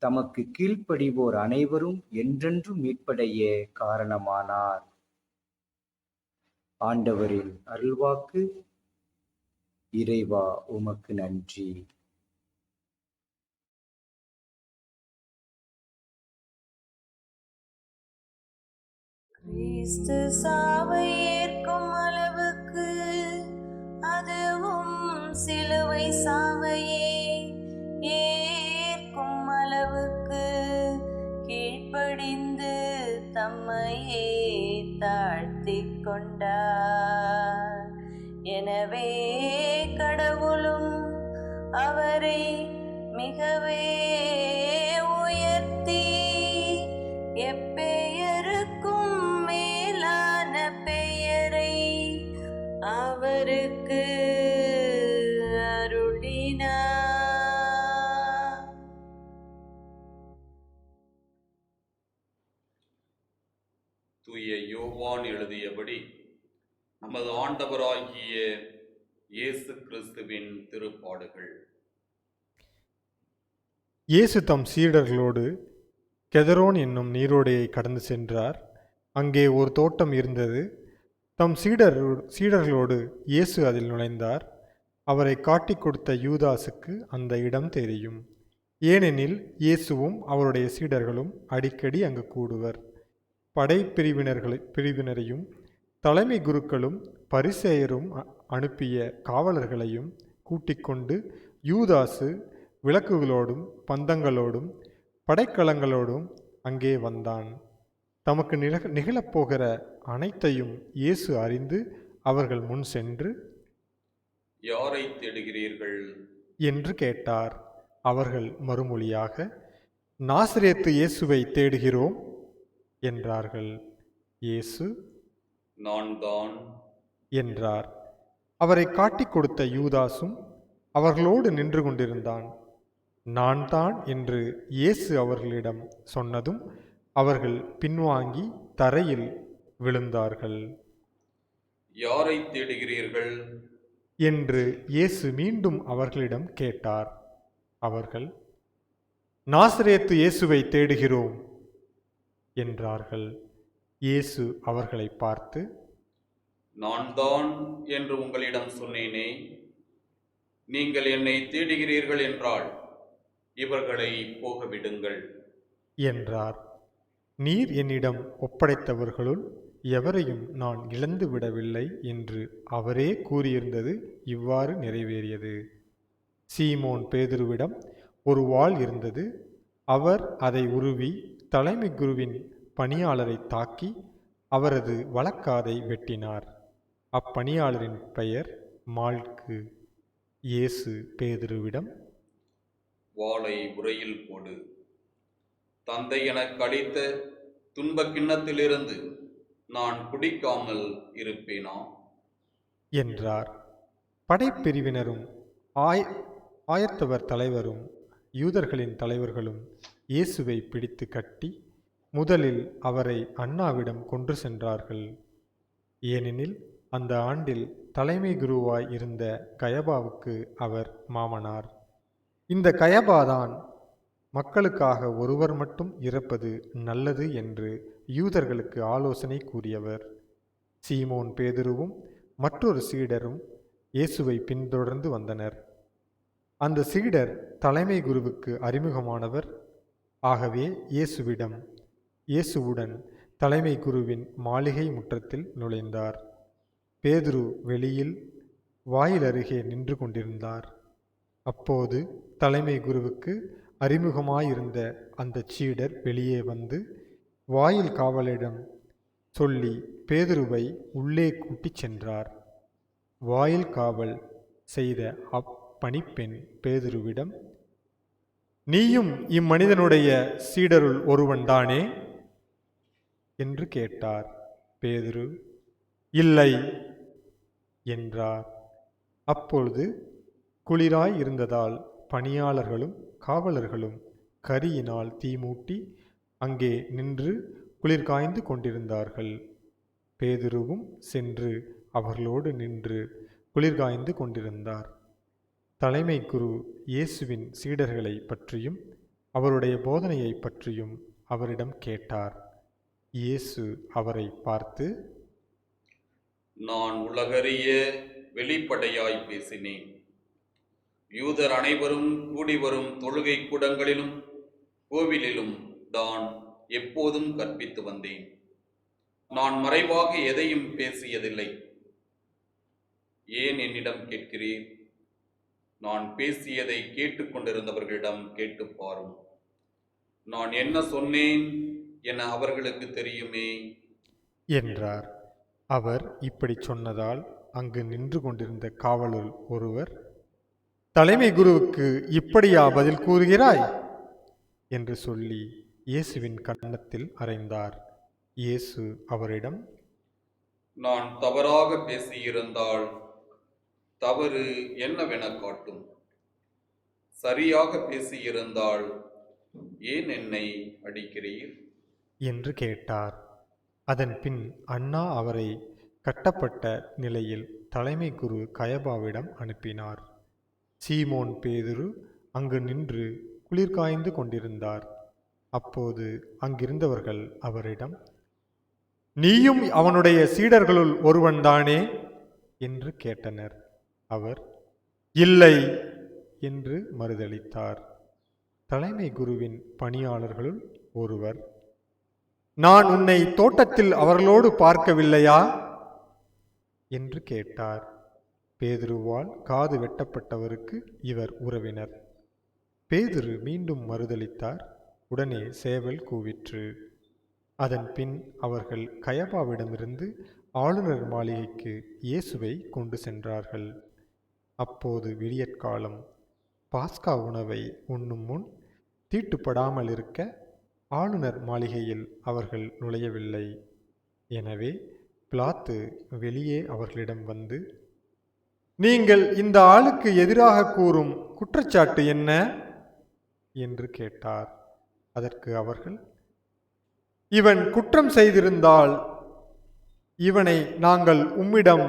தமக்கு கீழ்ப்படிவோர் அனைவரும் என்றென்றும் மீட்படைய காரணமானார். ஆண்டவரின் அருள்வாக்கு. இறைவா உமக்கு நன்றி. கிறிஸ்து சாவை ஏற்கும் அளவுக்கு, அதுவும் சிலுவை சாவையே ஏற்கும் அளவுக்கு கீழ்ப்படிந்து தம்மையே தாழ்த்திக் கொண்டார். எனவே கடவுளும் அவரை மிகவே உயர்த்தி எப்பெயருக்கும் மேலான பெயரை அவருக்கு அருளினார். தூய யோவான் எழுதியபடி நமது ஆண்டவராகிய இயேசு கிறிஸ்துவின் திருப்பாடுகள். இயேசு தம் சீடர்களோடு கெதரோன் என்னும் நீரோடையை கடந்து சென்றார். அங்கே ஒரு தோட்டம் இருந்தது. தம் சீடர்களோடு இயேசு அதில் நுழைந்தார். அவரை காட்டிக் கொடுத்த யூதாசுக்கு அந்த இடம் தெரியும். ஏனெனில் இயேசுவும் அவருடைய சீடர்களும் அடிக்கடி அங்கு கூடுவர். பிரிவினரையும் தலைமை குருக்களும் பரிசேயரும் அனுப்பிய காவலர்களையும் கூட்டிக் கொண்டு யூதாசு விளக்குகளோடும் பந்தங்களோடும் படைக்கலங்களோடும் அங்கே வந்தான். தமக்கு நிகழப்போகிற அனைத்தையும் இயேசு அறிந்து அவர்கள் முன் சென்று, யாரை தேடுகிறீர்கள் என்று கேட்டார். அவர்கள் மறுமொழியாக, நாசரேத்து இயேசுவை தேடுகிறோம் என்றார்கள். இயேசு, நான் தான் என்றார். அவரை காட்டிக் கொடுத்த யூதாசும் அவர்களோடு நின்று கொண்டிருந்தான். நான் தான் என்று இயேசு அவர்களிடம் சொன்னதும் அவர்கள் பின்வாங்கி தரையில் விழுந்தார்கள். யாரை தேடுகிறீர்கள் என்று இயேசு மீண்டும் அவர்களிடம் கேட்டார். அவர்கள், நாசரேத்து இயேசுவை தேடுகிறோம் என்றார்கள். இயேசு அவர்களை பார்த்து, நான் தான் என்று உங்களிடம் சொன்னேனே. நீங்கள் என்னை தேடுகிறீர்கள் என்றால் இவர்களை போக விடுங்கள் என்றார். நீர் என்னிடம் ஒப்படைத்தவர்களுள் எவரையும் நான் இழந்து விடவில்லை என்று அவரே கூறியிருந்தது இவ்வாறு நிறைவேறியது. சீமோன் பேதுருவிடம் ஒரு வாள் இருந்தது. அவர் அதை உருவி தலைமை குருவின் பணியாளரை தாக்கி அவரது வலக்காதை வெட்டினார். அப்பணியாளரின் பெயர் மால்கு. இயேசு பேதுருவிடம், வாளை உறையில் போடு. தந்தை எனக்கு அளித்த துன்ப கிண்ணத்திலிருந்து நான் குடிக்காமல் இருப்பேனா என்றார். படைப்பிரிவினரும் ஆயத்தவர் தலைவரும் யூதர்களின் தலைவர்களும் இயேசுவை பிடித்து கட்டி முதலில் அவரை அன்னாவிடம் கொண்டு சென்றார்கள். ஏனெனில் அந்த ஆண்டில் தலைமை குருவாய் இருந்த கயபாவுக்கு அவர் மாமனார். இந்த கயபாதான் மக்களுக்காக ஒருவர் மட்டும் இறப்பது நல்லது என்று யூதர்களுக்கு ஆலோசனை கூறியவர். சீமோன் பேதுருவும் மற்றொரு சீடரும் இயேசுவை பின்தொடர்ந்து வந்தனர். அந்த சீடர் தலைமை குருவுக்கு அறிமுகமானவர். ஆகவே இயேசுவுடன் தலைமை குருவின் மாளிகை முற்றத்தில் நுழைந்தார். பேதுரு வெளியில் வாயில் அருகே நின்று கொண்டிருந்தார். அப்போது தலைமை குருவுக்கு அறிமுகமாயிருந்த அந்த சீடர் வெளியே வந்து வாயில் காவலரிடம் சொல்லி பேதுருவை உள்ளே கூட்டிச் சென்றார். வாயில் காவல் செய்த அப்பணிப்பெண் பேதுருவிடம், நீயும் இம்மனிதனுடைய சீடருள் ஒருவன்தானே என்று கேட்டார். பேதுரு, இல்லை என்றார். அப்பொழுது குளிராய் இருந்ததால் பணியாளர்களும் காவலர்களும் கரியினால் தீமூட்டி அங்கே நின்று குளிர் காய்ந்து கொண்டிருந்தார்கள். பேதுருவும் சென்று அவர்களோடு நின்று குளிர் காய்ந்து கொண்டிருந்தார். தலைமை குரு இயேசுவின் சீடர்களை பற்றியும் அவருடைய போதனையை பற்றியும் அவரிடம் கேட்டார். இயேசு அவரை பார்த்து, நான் உலகறிய வெளிப்படையாய் பேசினேன். யூதர் அனைவரும் கூடி வரும் தொழுகை கூடங்களிலும் கோவிலிலும் தான் எப்போதும் கற்பித்து வந்தேன். நான் மறைவாக எதையும் பேசியதில்லை. ஏன் என்னிடம் கேட்கிறீர்? நான் பேசியதை கேட்டுக்கொண்டிருந்தவர்களிடம் கேட்டு பாரும். நான் என்ன சொன்னேன் என அவர்களுக்கு தெரியுமே என்றார். அவர் இப்படி சொன்னதால் அங்கு நின்று கொண்டிருந்த காவலுள் ஒருவர், தலைமை குருவுக்கு இப்படியா பதில் கூறுகிறாய் என்று சொல்லி இயேசுவின் கன்னத்தில் அறைந்தார். இயேசு அவரிடம், நான் தவறாக பேசியிருந்தால் தவறு என்னவென காட்டும். சரியாக பேசியிருந்தால் ஏன் என்னை அடிக்கிறீர் என்று கேட்டார். அதன் பின் அண்ணா அவரை கட்டப்பட்ட நிலையில் தலைமை குரு கயபாவிடம் அனுப்பினார். சீமோன் பேதுரு அங்கு நின்று குளிர் காய்ந்து கொண்டிருந்தார். அப்போது அங்கிருந்தவர்கள் அவரிடம், நீயும் அவனுடைய சீடர்களுள் ஒருவன்தானே என்று கேட்டனர். அவர், இல்லை என்று மறுதளித்தார். தலைமை குருவின் பணியாளர்களுள் ஒருவர், நான் உன்னை தோட்டத்தில் அவர்களோடு பார்க்கவில்லையா என்று கேட்டார். பேதுருவால் காது வெட்டப்பட்டவருக்கு இவர் உறவினர். பேதுரு மீண்டும் மறுதளித்தார். உடனே சேவல் கூவிற்று. அதன் பின் அவர்கள் கயபாவிடமிருந்து ஆளுநர் மாளிகைக்கு இயேசுவை கொண்டு சென்றார்கள். அப்போது விடியற்காலம். பாஸ்கா உணவை உண்ணும் முன் தீட்டுப்படாமல் இருக்க ஆளுநர் மாளிகையில் அவர்கள் நுழையவில்லை. எனவே பிலாத்து வெளியே அவர்களிடம் வந்து, நீங்கள் இந்த ஆளுக்கு எதிராக கூறும் குற்றச்சாட்டு என்ன என்று கேட்டார். அதற்கு அவர்கள், இவன் குற்றம் செய்திருந்தால் இவனை நாங்கள் உம்மிடம்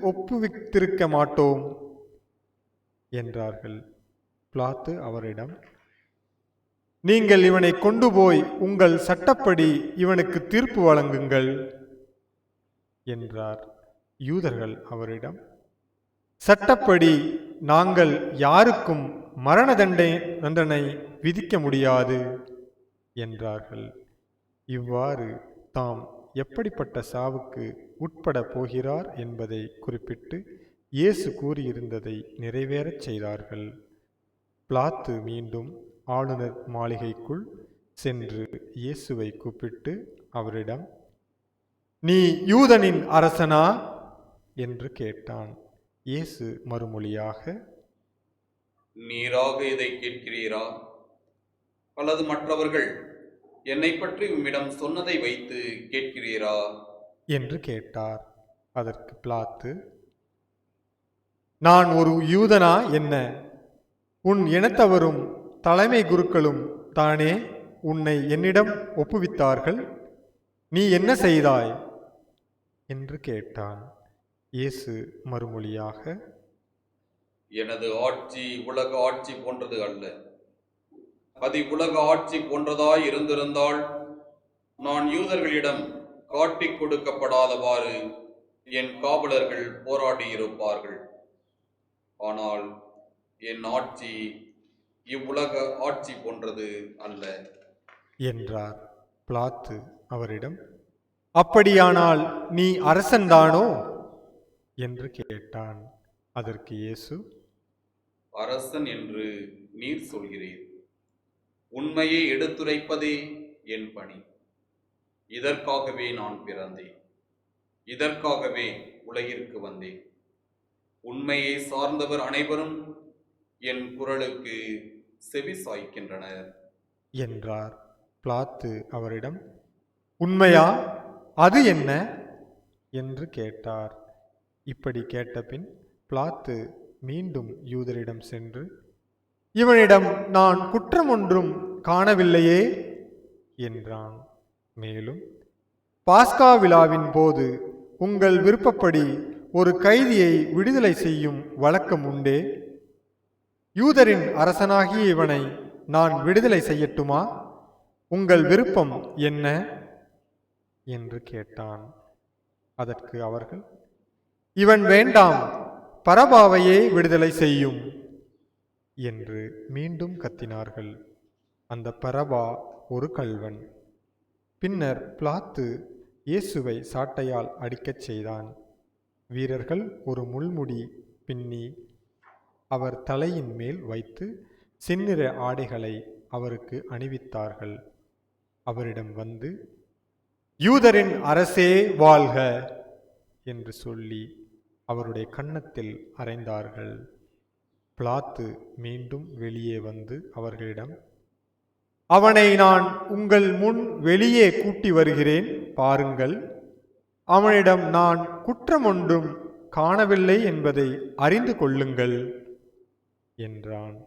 ஒப்புவித்திருக்க மாட்டோம் என்றார்கள். பிலாத்து அவரிடம், நீங்கள் இவனை கொண்டு போய் உங்கள் சட்டப்படி இவனுக்கு தீர்ப்பு வழங்குங்கள் என்றார். யூதர்கள் அவரிடம், சட்டப்படி நாங்கள் யாருக்கும் மரண தண்டனை விதிக்க முடியாது என்றார்கள். இவ்வாறு தாம் எப்படிப்பட்ட சாவுக்கு உட்பட போகிறார் என்பதை குறிப்பிட்டு இயேசு கூறியிருந்ததை நிறைவேறச் செய்தார்கள். பிலாத்து மீண்டும் ஆளுநர் மாளிகைக்குள் சென்று இயேசுவை கூப்பிட்டு அவரிடம், நீ யூதனின் அரசனா என்று கேட்டான். இயேசு மறுமொழியாக, நீராக இதை கேட்கிறீரா? அல்லது மற்றவர்கள் என்னை பற்றி உம்மிடம் சொன்னதை வைத்து கேட்கிறீரா என்று கேட்டார். அதற்கு பிலாத்து, நான் ஒரு யூதனா என்ன? உன் இனத்தவரும் தலைமை குருக்களும் தானே உன்னை என்னிடம் ஒப்புவித்தார்கள். நீ என்ன செய்தாய் என்று கேட்டான். இயேசு மறுமொழியாக, எனது ஆட்சி உலக ஆட்சி போன்றது அல்ல. அது உலக ஆட்சி போன்றதாய் இருந்திருந்தால் நான் யூதர்களிடம் காட்டிக் கொடுக்கப்படாதவாறு என் காவலர்கள் போராடியிருப்பார்கள். ஆனால் என் ஆட்சி இவ்வுலக ஆட்சி போன்றது அல்ல என்றார். பிலாத்து அவரிடம், அப்படியானால் நீ அரசன்தானோ என்று கேட்டான். அதற்கு இயேசு, அரசன் என்று நீர் சொல்கிறீர். உண்மையை எடுத்துரைப்பதே என் பணி. இதற்காகவே நான் பிறந்தேன். இதற்காகவே உலகிற்கு வந்தேன். உண்மையை சார்ந்தவர் அனைவரும் என் குரலுக்கு செவி சாய்க்கின்றனர் என்றார். பிலாத்து அவரிடம், உண்மையா? அது என்ன என்று கேட்டார். இப்படி கேட்டபின் பிலாத்து மீண்டும் யூதரிடம் சென்று, இவனிடம் நான் குற்றம் ஒன்றும் காணவில்லையே என்றான். மேலும், பாஸ்கா விழாவின் போது உங்கள் விருப்பப்படி ஒரு கைதியை விடுதலை செய்யும் வழக்கம் உண்டே. யூதரின் அரசனாகிய இவனை நான் விடுதலை செய்யட்டுமா? உங்கள் விருப்பம் என்ன என்று கேட்டான். அதற்கு அவர்கள், இவன் வேண்டாம், பரபாவையே விடுதலை செய்யும் என்று மீண்டும் கத்தினார்கள். அந்த பரபா ஒரு கள்வன். பின்னர் பிலாத்து இயேசுவை சாட்டையால் அடிக்கச் செய்தான். வீரர்கள் ஒரு முள்முடி பின்னி அவர் தலையின் மேல் வைத்து செந்நிற ஆடைகளை அவருக்கு அணிவித்தார்கள். அவரிடம் வந்து, யூதரின் அரசே வாழ்க என்று சொல்லி அவருடைய கன்னத்தில் அறைந்தார்கள். பிலாத்து மீண்டும் வெளியே வந்து அவர்களிடம், அவனை நான் உங்கள் முன் வெளியே கூட்டி வருகிறேன், பாருங்கள். அவனிடம் நான் குற்றம் ஒன்றும் காணவில்லை என்பதை அறிந்து கொள்ளுங்கள் என்றான்.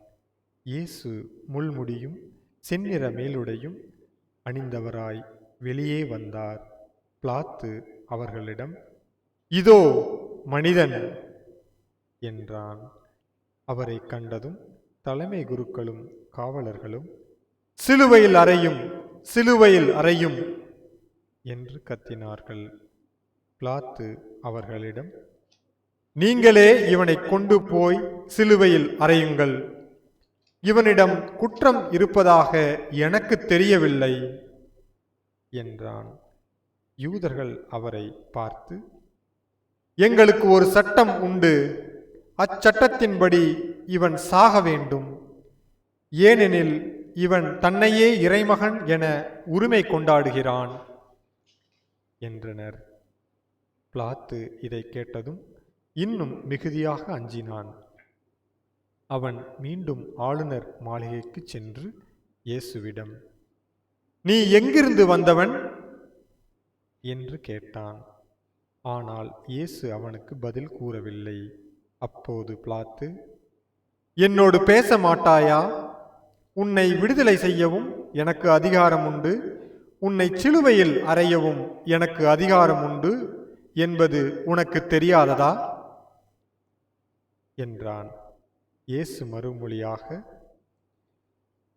இயேசு முள்முடியும் செந்நிற மேலுடையும் அணிந்தவராய் வெளியே வந்தார். பிலாத்து அவர்களிடம், இதோ மனிதன் என்றான். அவரை கண்டதும் தலைமை குருக்களும் காவலர்களும், சிலுவையில் அறையும், சிலுவையில் அறையும் என்று கத்தினார்கள். பிலாத்து அவர்களிடம், நீங்களே இவனை கொண்டு போய் சிலுவையில் அறையுங்கள். இவனிடம் குற்றம் இருப்பதாக எனக்கு தெரியவில்லை என்றான். யூதர்கள் அவரை பார்த்து, எங்களுக்கு ஒரு சட்டம் உண்டு, அச்சட்டத்தின்படி இவன் சாக வேண்டும், ஏனெனில் இவன் தன்னையே இறைமகன் என உரிமை கொண்டாடுகிறான் என்றனர். பிலாத்து இதை கேட்டதும் இன்னும் மிகுதியாக அஞ்சினான். அவன் மீண்டும் ஆளுநர் மாளிகைக்கு சென்று இயேசுவிடம், நீ எங்கிருந்து வந்தவன் என்று கேட்டான். ஆனால் இயேசு அவனுக்கு பதில் கூறவில்லை. அப்போது பிலாத்து, என்னோடு பேச மாட்டாயா? உன்னை விடுதலை செய்யவும் எனக்கு அதிகாரம் உண்டு, உன்னை சிலுவையில் அறையவும் எனக்கு அதிகாரம் உண்டு என்பது உனக்கு தெரியாததா என்றான். இயேசு மறுமொழியாக,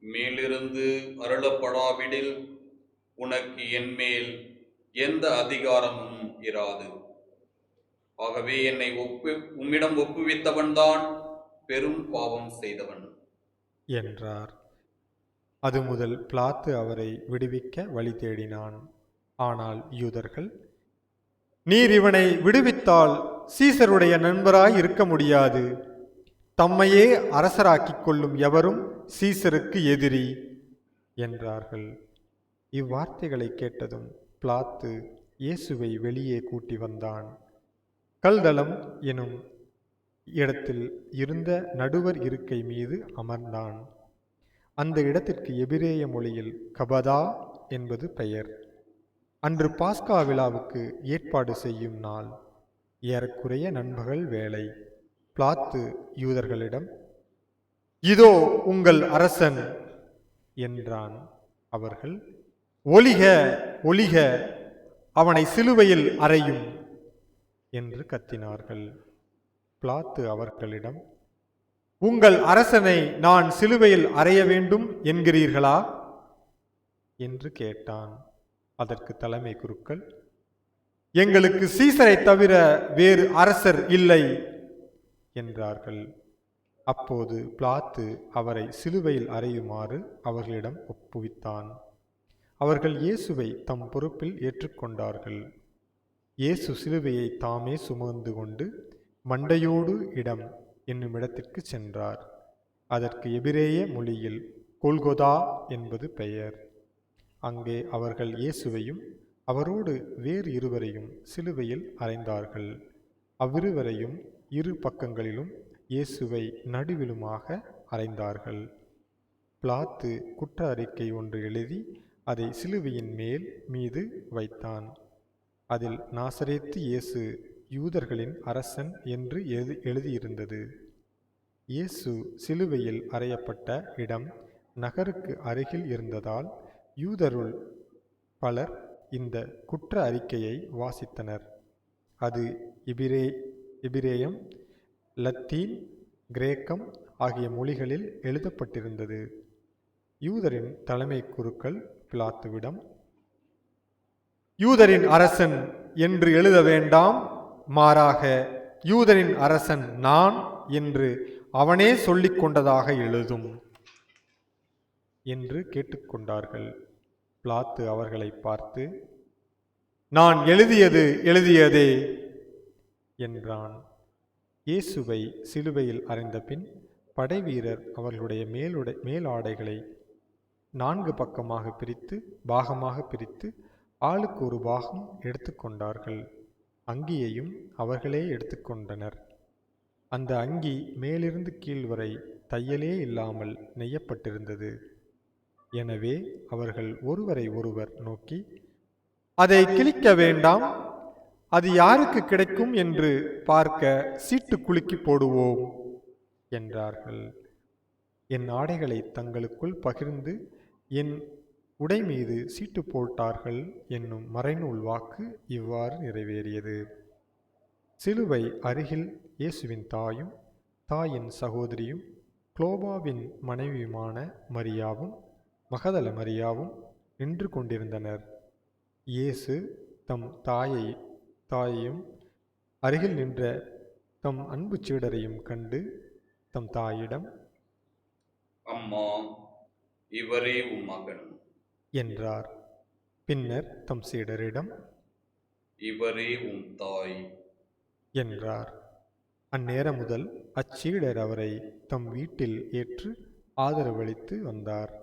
மேலிருந்து அருளப்படாவிடில் உனக்கு என்மேல் எந்த அதிகாரமும் இராது. ஆகவே என்னை உம்மிடம் ஒப்புவித்தவன்தான் பெரும் பாவம் செய்தவன் என்றார். அது முதல் பிலாத்து அவரை விடுவிக்க வழி தேடினான். ஆனால் யூதர்கள், நீர் இவனை விடுவித்தால் சீசருடைய நண்பராய் இருக்க முடியாது, தம்மையே அரசராக்கிக் கொள்ளும் எவரும் சீசருக்கு எதிரி என்றார்கள். இவ்வார்த்தைகளை கேட்டதும் பிலாத்து இயேசுவை வெளியே கூட்டி வந்தான். கல்தளம் எனும் இடத்தில் இருந்த நடுவர் இருக்கை மீது அமர்ந்தான். அந்த இடத்திற்கு எபிரேய மொழியில் கபதா என்பது பெயர். அன்று பாஸ்கா விழாவுக்கு ஏற்பாடு செய்யும் நாள். ஏறக்குறைய நண்பகல் வேளை. பிலாத்து யூதர்களிடம், இதோ உங்கள் அரசன் என்றான். அவர்கள், ஒலிக ஒலிக, அவனை சிலுவையில் அறையும் என்று கத்தினார்கள். பிலாத்து அவர்களிடம், உங்கள் அரசனை நான் சிலுவையில் அறைய வேண்டும் என்கிறீர்களா என்று கேட்டான். அதற்கு தலைமை குருக்கள், எங்களுக்கு சீசரை தவிர வேறு அரசர் இல்லை என்றார்கள். அப்போது பிலாத்து அவரை சிலுவையில் அறையுமாறு அவர்களிடம் ஒப்புவித்தான். அவர்கள் இயேசுவை தம் பொறுப்பில் ஏற்றுக்கொண்டார்கள். இயேசு சிலுவையை தாமே சுமந்து கொண்டு மண்டையோடு இடம் என்னும் இடத்திற்கு சென்றார். அதற்கு எபிரேய மொழியில் கொல்கொதா என்பது பெயர். அங்கே அவர்கள் இயேசுவையும் அவரோடு வேறு இருவரையும் சிலுவையில் அறைந்தார்கள். அவ்விருவரையும் இரு பக்கங்களிலும் இயேசுவை நடுவிலுமாக அறைந்தார்கள். பிலாத்து குற்ற அறிக்கை ஒன்று எழுதி அதை சிலுவையின் மீது வைத்தான். அதில் நாசரேத்து இயேசு யூதர்களின் அரசன் என்று எழுதியிருந்தது. இயேசு சிலுவையில் அறையப்பட்ட இடம் நகருக்கு அருகில் இருந்ததால் யூதருள் பலர் இந்த குற்ற அறிக்கையை வாசித்தனர். அது எபிரேயம், லத்தீன், கிரேக்கம் ஆகிய மொழிகளில் எழுதப்பட்டிருந்தது. யூதரின் தலைமை குருக்கள் பிலாத்துவிடம், யூதரின் அரசன் என்று எழுத வேண்டாம், மாறாக யூதரின் அரசன் நான் என்று அவனே சொல்லிக் கொண்டதாக எழுதும் என்று கேட்டுக்கொண்டார்கள். பிலாத்து அவர்களை பார்த்து, நான் எழுதியதே என்றான். இயேசுவை சிலுவையில் அறைந்த பின் படைவீரர் அவர்களுடைய மேலாடைகளை 4 பாகமாக பிரித்து ஆளுக்கு ஒரு பாகம் எடுத்துக்கொண்டார்கள். அங்கியையும் அவர்களே எடுத்துக்கொண்டனர். அந்த அங்கி மேலிருந்து கீழ் வரை தையலே இல்லாமல் நெய்யப்பட்டிருந்தது. எனவே அவர்கள் ஒருவரை ஒருவர் நோக்கி, அதை கிழிக்க வேண்டாம், அது யாருக்கு கிடைக்கும் என்று பார்க்க சீட்டு குலுக்கி போடுவோம் என்றார்கள். என் ஆடைகளை தங்களுக்குள் பகிர்ந்து என் உடை மீது சீட்டு போட்டார்கள் என்னும் மறைநூல் வாக்கு இவ்வாறு நிறைவேறியது. சிலுவை அருகில் இயேசுவின் தாயும் தாயின் சகோதரியும் குளோபாவின் மனைவியுமான மரியாவும் மகதல மரியாவும் நின்று கொண்டிருந்தனர். இயேசு தம் தாயையும் அருகில் நின்ற தம் அன்பு சீடரையும் கண்டு தம் தாயிடம், அம்மா, இவரே உம் மகன் என்றார். பின்னர் தம் சீடரிடம், இவரே உம் தாய் என்றார். அந்நேரம் முதல் அச்சீடர் அவரை தம் வீட்டில் ஏற்று ஆதரவளித்து வந்தார்.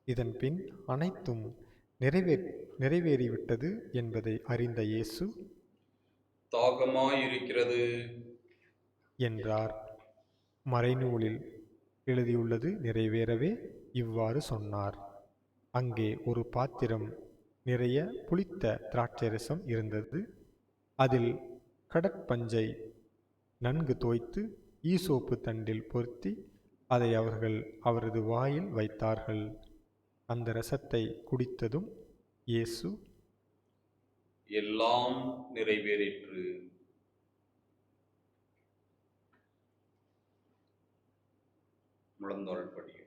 இதன் பின் அனைத்தும் நிறைவேறிவிட்டது என்பதை அறிந்த இயேசு, தாகமாயிருக்கிறது என்றார். மறைநூலில் எழுதியுள்ளது நிறைவேறவே இவ்வாறு சொன்னார். அங்கே ஒரு பாத்திரம் நிறைய புளித்த திராட்சரசம் இருந்தது. அதில் கடற்பஞ்சை நன்கு தோய்த்து ஈசோப்பு தண்டில் பொருத்தி அதை அவர்கள் அவரது வாயில் வைத்தார்கள். அந்த ரசத்தை குடித்ததும் இயேசு, எல்லாம் நிறைவேறிற்று, முழந்தாள் படிகள்.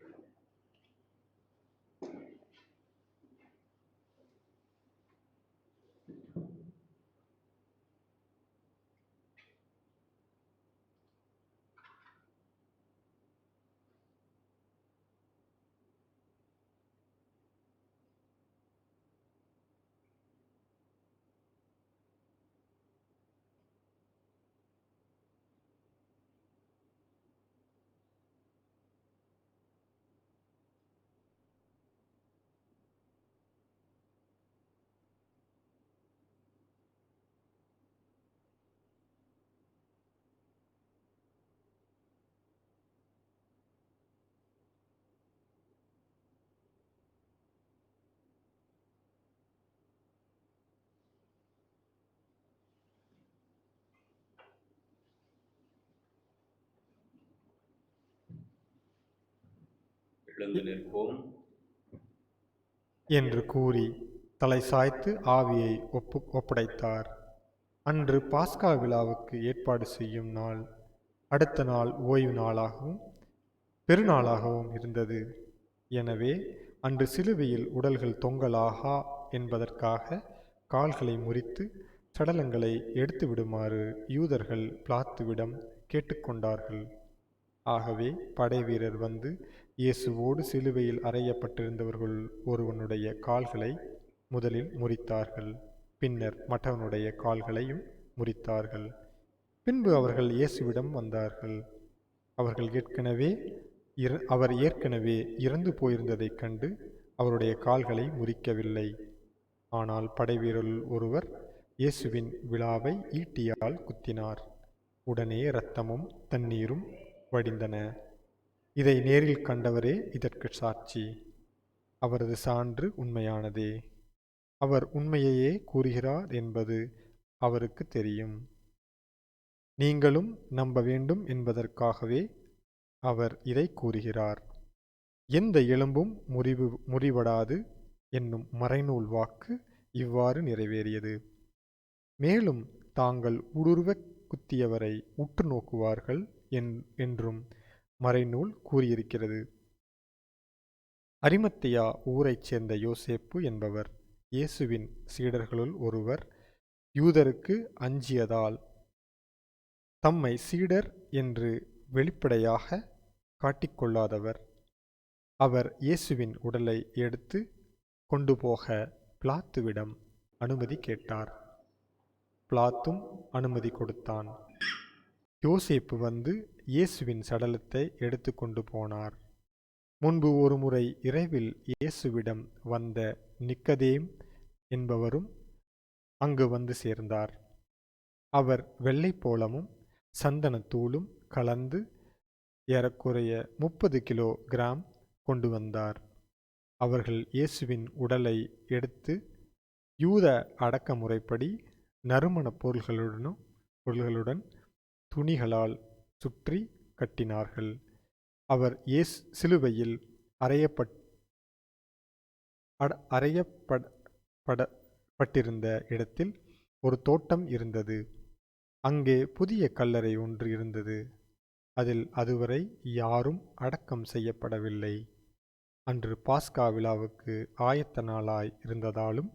எழுந்து நிற்போம் என்று கூறி தலை சாய்த்து ஆவியை ஒப்படைத்தார். அன்று பாஸ்கா விழாவுக்கு ஏற்பாடு செய்யும் நாள் அடுத்த நாள் ஓய்வு நாளாகவும் பெருநாளாகவும் இருந்தது. எனவே அன்று சிலுவையில் உடல்கள் தொங்கலாகா என்பதற்காக கால்களை முறித்து சடலங்களை எடுத்து விடுமாறு யூதர்கள் பிலாத்துவிடம் கேட்டுக்கொண்டார்கள். ஆகவே படைவீரர் வந்து இயேசுவோடு சிலுவையில் அறையப்பட்டிருந்தவர்கள் ஒருவனுடைய கால்களை முதலில் முறித்தார்கள். பின்னர் மற்றவனுடைய கால்களையும் முறித்தார்கள். பின்பு அவர்கள் இயேசுவிடம் வந்தார்கள். அவர் ஏற்கனவே இறந்து போயிருந்ததைக் கண்டு அவருடைய கால்களை முறிக்கவில்லை. ஆனால் படைவீரர் ஒருவர் இயேசுவின் விழாவை ஈட்டியால் குத்தினார். உடனே இரத்தமும் தண்ணீரும் வடிந்தன. இதை நேரில் கண்டவரே இதற்கு சாட்சி. அவரது சான்று உண்மையானதே. அவர் உண்மையையே கூறுகிறார் என்பது அவருக்கு தெரியும். நீங்களும் நம்ப வேண்டும் என்பதற்காகவே அவர் இதை கூறுகிறார். எந்த எலும்பும் முறிபடாது என்னும் மறைநூல் வாக்கு இவ்வாறு நிறைவேறியது. மேலும் தாங்கள் ஊடுருவக் குத்தியவரை உற்று நோக்குவார்கள் என்றும் மறைநூல் கூறியிருக்கிறது. அரிமத்தியா ஊரைச் சேர்ந்த யோசேப்பு என்பவர் இயேசுவின் சீடர்களுள் ஒருவர். யூதருக்கு அஞ்சியதால் தம்மை சீடர் என்று வெளிப்படையாக காட்டிக்கொள்ளாதவர். அவர் இயேசுவின் உடலை எடுத்து கொண்டு போக பிலாத்துவிடம் அனுமதி கேட்டார். பிலாத்தும் அனுமதி கொடுத்தான். யோசேப்பு வந்து இயேசுவின் சடலத்தை எடுத்து கொண்டு போனார். முன்பு ஒருமுறை இரவில் இயேசுவிடம் வந்த நிக்கதேம் என்பவரும் அங்கு வந்து சேர்ந்தார். அவர் வெள்ளைப்போளமும் சந்தனத்தூளும் கலந்து ஏறக்குறைய 30 கிலோகிராம் கொண்டு வந்தார். அவர்கள் இயேசுவின் உடலை எடுத்து யூத அடக்க முறைப்படி நறுமணப் பொருள்களுடன் துணிகளால் சுற்றி கட்டினார்கள். அவர் சிலுவையில் அறையப்பட்டிருந்த இடத்தில் ஒரு தோட்டம் இருந்தது. அங்கே புதிய கல்லறை ஒன்று இருந்தது. அதில் அதுவரை யாரும் அடக்கம் செய்யப்படவில்லை. அன்று பாஸ்கா விழாவுக்கு ஆயத்த நாளாய் இருந்ததாலும்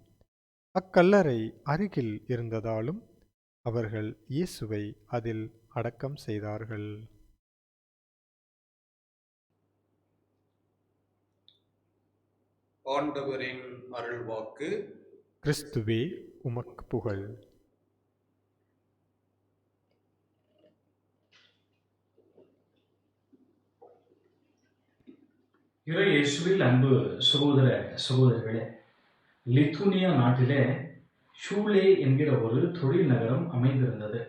அக்கல்லறை அருகில் இருந்ததாலும் அவர்கள் இயேசுவை அதில் அடக்கம் செய்தார்கள். ஆண்டவரின் அருள்வாக்கு. கிறிஸ்துவே உமக்கு புகழ். இறை இயேசுவில் அன்பு சகோதர சகோதரிகளே, லித்துனியா நாட்டிலே ஷூலே என்கிற ஒரு தொழில் நகரம் அமைந்திருந்தது.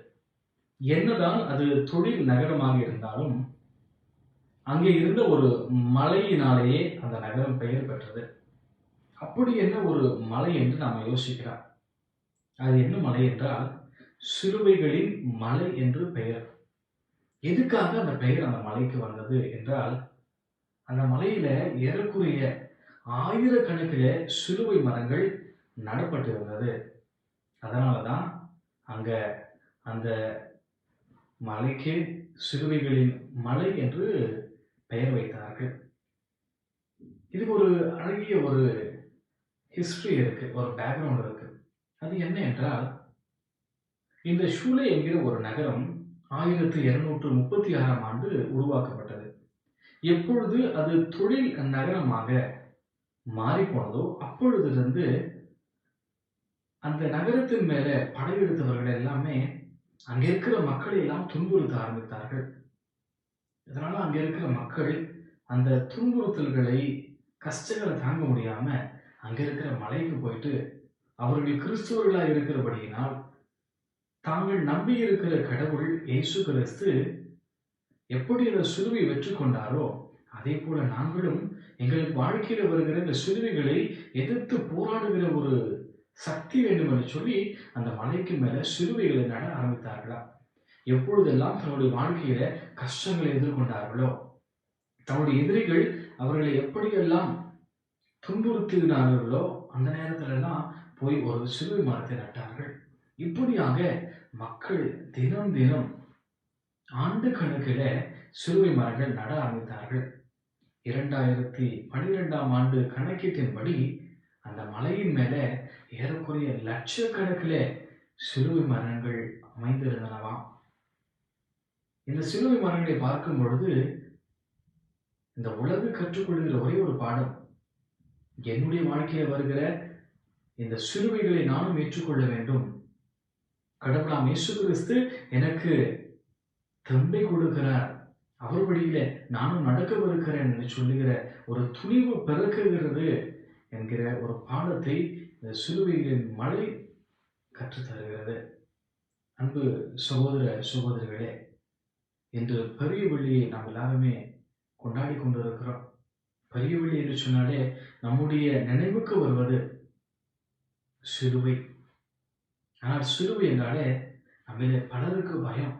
என்னதான் அது தொழில் நகரமாக இருந்தாலும் அங்கே இருந்த ஒரு மலையினாலேயே அந்த நகரம் பெயர் பெற்றது. அப்படி என்ன ஒரு மலை என்று நாம் யோசிக்கிறோம். அது என்ன மலை என்றால் சிலுவைகளின் மலை என்று பெயர். எதுக்காக அந்த பெயர் அந்த மலைக்கு வந்தது என்றால், அந்த மலையில ஏறக்குறைய 1000கணக்கில் சிலுவை மரங்கள் நடப்பட்டிருந்தது. அதனாலதான் அங்க அந்த மலைக்கு சிலுவைகளின் மலை என்று பெயர் வைத்தார்கள். இதுக்கு ஒரு அழகிய ஒரு ஹிஸ்டரி இருக்கு, ஒரு பேக்ரவுண்ட் இருக்கு. அது என்ன என்றால், இந்த ஷூலே என்கிற ஒரு நகரம் 1236ஆம் ஆண்டு உருவாக்கப்பட்டது. எப்பொழுது அது தொழில் நகரமாக மாறிப்போனதோ அப்பொழுதிலிருந்து அந்த நகரத்தின் மேல படையெடுத்தவர்கள் எல்லாமே அங்க இருக்கிற மக்களை எல்லாம் துன்புறுத்த ஆரம்பித்தார்கள். இதனால அங்க இருக்கிற மக்கள் அந்த துன்புறுத்தல்களை, கஷ்டங்களை தாங்க முடியாம அங்க இருக்கிற மலைக்கு போயிட்டு அவர்கள் கிறிஸ்துவர்களா இருக்கிறபடியினால் தாங்கள் நம்பி இருக்கிற கடவுள் இயேசு கிறிஸ்து எப்படி அந்த சிலுவை வெற்றி கொண்டாரோ அதே போல நாங்களும் எங்களுக்கு வாழ்க்கையில வருகிற இந்த சிலுவைகளை எதிர்த்து போராடுகிற ஒரு சக்தி வேண்டும் என்று சொல்லி அந்த மலைக்கு மேல சிலுவைகளை நட ஆரம்பித்தார்களா. எப்பொழுதெல்லாம் தன்னுடைய வாழ்க்கையில கஷ்டங்களை எதிர்கொண்டார்களோ, தன்னுடைய எதிரிகள் அவர்களை எப்படியெல்லாம் துன்புறுத்தினார்களோ அந்த நேரத்துல எல்லாம் போய் ஒரு சிலுவை மரத்தை நட்டார்கள். இப்படியாக மக்கள் தினம் தினம் ஆண்டு கணக்கில சிலுவை மரங்கள் நட ஆரம்பித்தார்கள். 2012ஆம் ஆண்டு கணக்கீட்டின்படி அந்த மலையின் மேல ஏறக்குறைய லட்சக்கணக்கில் சிலுவை மரங்கள் அமைந்திருந்தனவாம். இந்த சிலுவை மரங்களை பார்க்கும் பொழுது இந்த உலகு கற்றுக்கொள்கிற ஒரே ஒரு பாடம், என்னுடைய வாழ்க்கையில வருகிற இந்த சிலுவைகளை நானும் ஏற்றுக்கொள்ள வேண்டும். கடவுளாம் இயேசு கிறிஸ்து எனக்கு தந்தை கொடுக்கிறார், அவர் வழியில நானும் நடக்கவிருக்கிறேன் என்று சொல்லுகிற ஒரு துணிவு பிறக்குகிறது என்கிற ஒரு பாடத்தை இந்த சிலுவைகளின் மலை கற்றுத்தருகிறது. அன்பு சகோதர சகோதரிகளே, இன்று பெரிய வெள்ளியை நாம் எல்லாருமே கொண்டாடி கொண்டிருக்கிறோம். பெரிய வெள்ளி என்று சொன்னாலே நம்முடைய நினைவுக்கு வருவது சிலுவை. ஆனால் சிலுவை என்றாலே நம்மள பலருக்கு பயம்.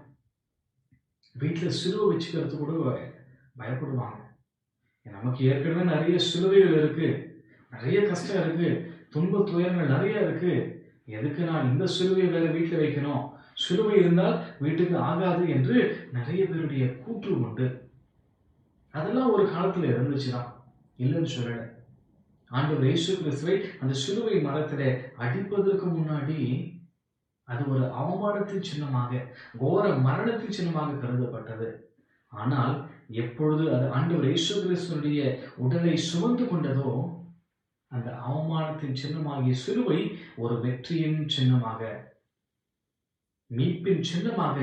வீட்டில் சிலுவை வச்சுக்கிறது கூட பயப்படுவாங்க. நமக்கு ஏற்கனவே நிறைய சிலுவைகள் இருக்கு, நிறைய கஷ்டம் இருக்கு, துன்ப துயரங்கள் நிறைய இருக்கு. எதுக்கு நான் இந்த சிலுவையை வேற வீட்டில் வைக்கணும்? சிலுவை இருந்தால் வீட்டுக்கு ஆகாது என்று நிறைய பேருடைய கூற்று உண்டு. அதெல்லாம் ஒரு காலத்துல இருந்துச்சுதான், இல்லைன்னு சொல்லல. ஆண்டவர் இயேசு கிறிஸ்துவை அந்த சிலுவை மரத்திலே அடிப்பதற்கு முன்னாடி அது ஒரு அவமானத்தின் சின்னமாக, கோர மரணத்தின் சின்னமாக கருதப்பட்டது. ஆனால் எப்பொழுது அது ஆண்டவர் இயேசு கிறிஸ்துவனுடைய உடலை சுமந்து கொண்டதோ, அந்த அவமானத்தின் சின்னமாகிய சிலுவை ஒரு வெற்றியின் சின்னமாக, மீட்பின் சின்னமாக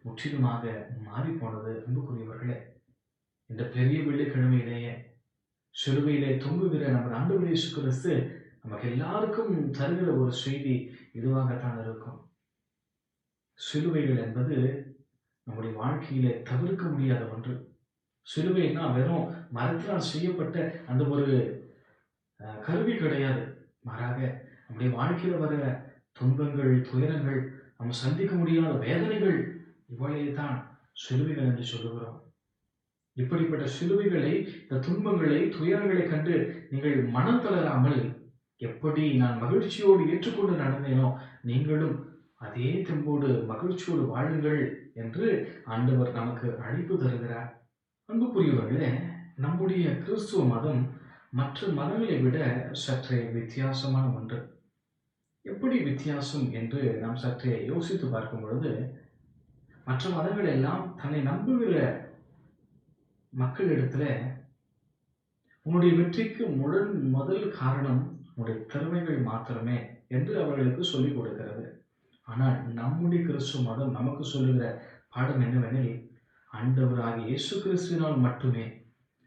முற்றிலுமாக மாறி போனது. அன்புக்குரியவர்களே, இந்த பெரிய வெள்ளிக்கிழமையிலேயே சிலுவையிலே தொங்குகிற நமது ஆண்டவர் இயேசு கிறிஸ்து நமக்கு எல்லாருக்கும் தருகிற ஒரு செய்தி இதுவாகத்தான் இருக்கும். சிலுவைகள் என்பது நம்முடைய வாழ்க்கையிலே தவிர்க்க முடியாத ஒன்று. சிலுவைனா வெறும் மரத்தினால் செய்யப்பட்ட அந்த ஒரு கருவி கிடையாது. மாறாக நம்முடைய வாழ்க்கையில் வர துன்பங்கள், துயரங்கள், நம்ம சந்திக்க முடியாத வேதனைகள், இவையே தான் சிலுவைகள் என்று சொல்லுகிறோம். இப்படிப்பட்ட சிலுவைகளை, இந்த துன்பங்களை, துயரங்களை கண்டு நீங்கள் மனம் தளராமல், எப்படி நான் மகிழ்ச்சியோடு ஏற்றுக்கொண்டு நடந்தேனோ நீங்களும் அதே தெம்போடு மகிழ்ச்சியோடு வாழுங்கள் என்று ஆண்டவர் நமக்கு அழைப்பு தருகிறார். அன்புக்குரியவர்களே, நம்முடைய கிறிஸ்துவ மதம் மற்ற மதங்களை விட சற்றே வித்தியாசமான ஒன்று. எப்படி வித்தியாசம் என்று நாம் சற்றே யோசித்து பார்க்கும் பொழுது, மற்ற மதங்கள் எல்லாம் தன்னை நம்புகிற மக்களிடத்துல உன்னுடைய வெற்றிக்கு முதல் காரணம் உன்னுடைய திறமைகள் மாத்திரமே என்று அவர்களுக்கு சொல்லிக் கொடுக்கிறது. ஆனால் நம்முடைய கிறிஸ்துவ மதம் நமக்கு சொல்லுகிற பாடம் என்னவெனில், ஆண்டவராகிய இயேசு கிறிஸ்துவினால் மட்டுமே,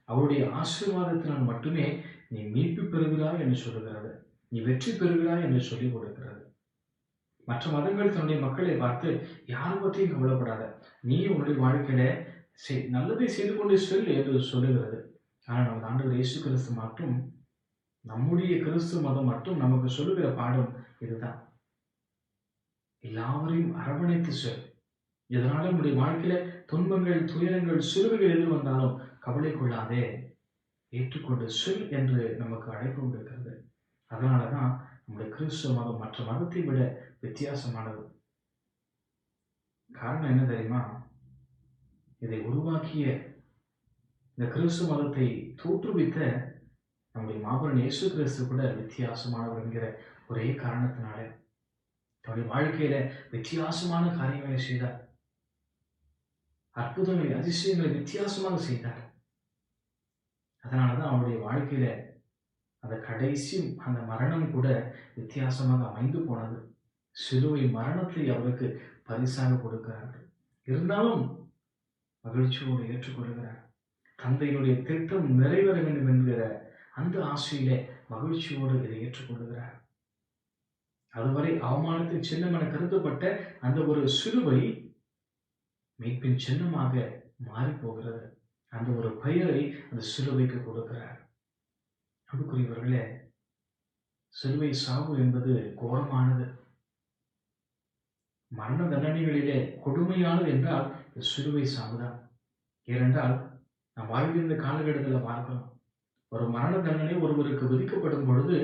அவருடைய ஆசீர்வாதத்தினால் மட்டுமே நீ மீட்பு பெறுகிறாய் என்று சொல்லுகிறது, நீ வெற்றி பெறுகிறாய் என்று சொல்லிக் கொடுக்கிறது. மற்ற மதங்கள் தன்னுடைய மக்களை பார்த்து யாரை பற்றியும் கவலைப்படாத, நீ உன்னுடைய வாழ்க்கையில நல்லதை செய்து கொண்டு செல் என்று சொல்லுகிறது. ஆனால் நமது ஆண்டவர் இயேசு கிறிஸ்து மட்டும், நம்முடைய கிறிஸ்துவ மதம் மட்டும் நமக்கு சொல்லுகிற பாடம் இதுதான். எல்லாவரையும் அரவணைத்து செல். இதனால நம்முடைய வாழ்க்கையில துன்பங்கள், துயரங்கள், சிலுவைகள் எது வந்தாலும் கவலை கொள்ளாதே, ஏற்றுக்கொண்டு செல் என்று நமக்கு அழைப்பு விடுக்கிறது. அதனாலதான் நம்முடைய கிறிஸ்துவ மதம் மற்ற மதத்தை விட வித்தியாசமானது. காரணம் என்ன தெரியுமா? இதை உருவாக்கிய, இந்த கிறிஸ்துவ மதத்தை தோற்றுவித்த நம்முடைய மாபெரும் இயேசு கிறிஸ்து கூட வித்தியாசமானவர் என்கிற ஒரே காரணத்தினாலே தன்னுடைய வாழ்க்கையில வித்தியாசமான காரியங்களை செய்தார். அற்புதங்களை, அதிசயங்களை வித்தியாசமாக செய்தார். அதனாலதான் அவருடைய வாழ்க்கையில அந்த கடைசி அந்த மரணம் கூட வித்தியாசமாக அமைந்து போனது. சிலுவை மரணத்தை அவருக்கு பரிசாக கொடுக்கிறார்கள். இருந்தாலும் மகிழ்ச்சியோடு ஏற்றுக்கொள்கிறார். தந்தையினுடைய திட்டம் நிறைவேற வேண்டும் என்கிற அந்த ஆசையிலே மகிழ்ச்சியோடு இதை ஏற்றுக்கொள்கிறார். அதுவரை அவமானத்தின் சின்னம் என கருதப்பட்ட அந்த ஒரு சிலுவை மீட்பின் சின்னமாக மாறி போகிறது. அந்த ஒரு பெயரை அந்த சிலுவைக்கு கொடுக்கிறார். அன்புக்குரியவர்களே, சிலுவை சாவு என்பது கோரமானது, மரண தண்டனைகளிலே கொடுமையானது என்றால் சிலுவை சாவுதான். ஏனென்றால் நாம் வாழ்கின்ற காலகட்டத்தில் பார்க்கிறோம், ஒரு மரண தண்டனை ஒருவருக்கு விதிக்கப்படும் பொழுது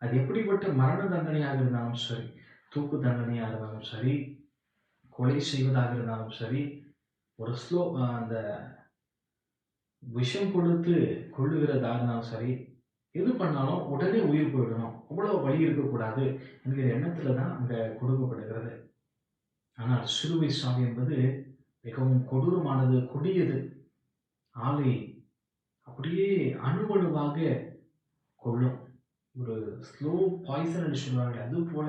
அது எப்படிப்பட்ட மரண தண்டனையாக இருந்தாலும் சரி, தூக்கு தண்டனையாக இருந்தாலும் சரி, கொலை செய்வதாக இருந்தாலும் சரி, ஒரு அந்த விஷம் கொடுத்து கொள்ளுகிறதாக இருந்தாலும் சரி, எது பண்ணாலும் உடனே உயிர் போயிடணும், அவ்வளவு வலி இருக்கக்கூடாது என்கிற எண்ணத்துல தான் அங்க கொடுக்கப்படுகிறது. ஆனால் சிலுவை சாவு என்பது மிகவும் கொடூரமானது, கொடியது. ஆளை அப்படியே அணுவணுவாக கொள்ளும். ஒரு ஸ்லோ பாய்சன் என்று சொல்வார்கள், அது போல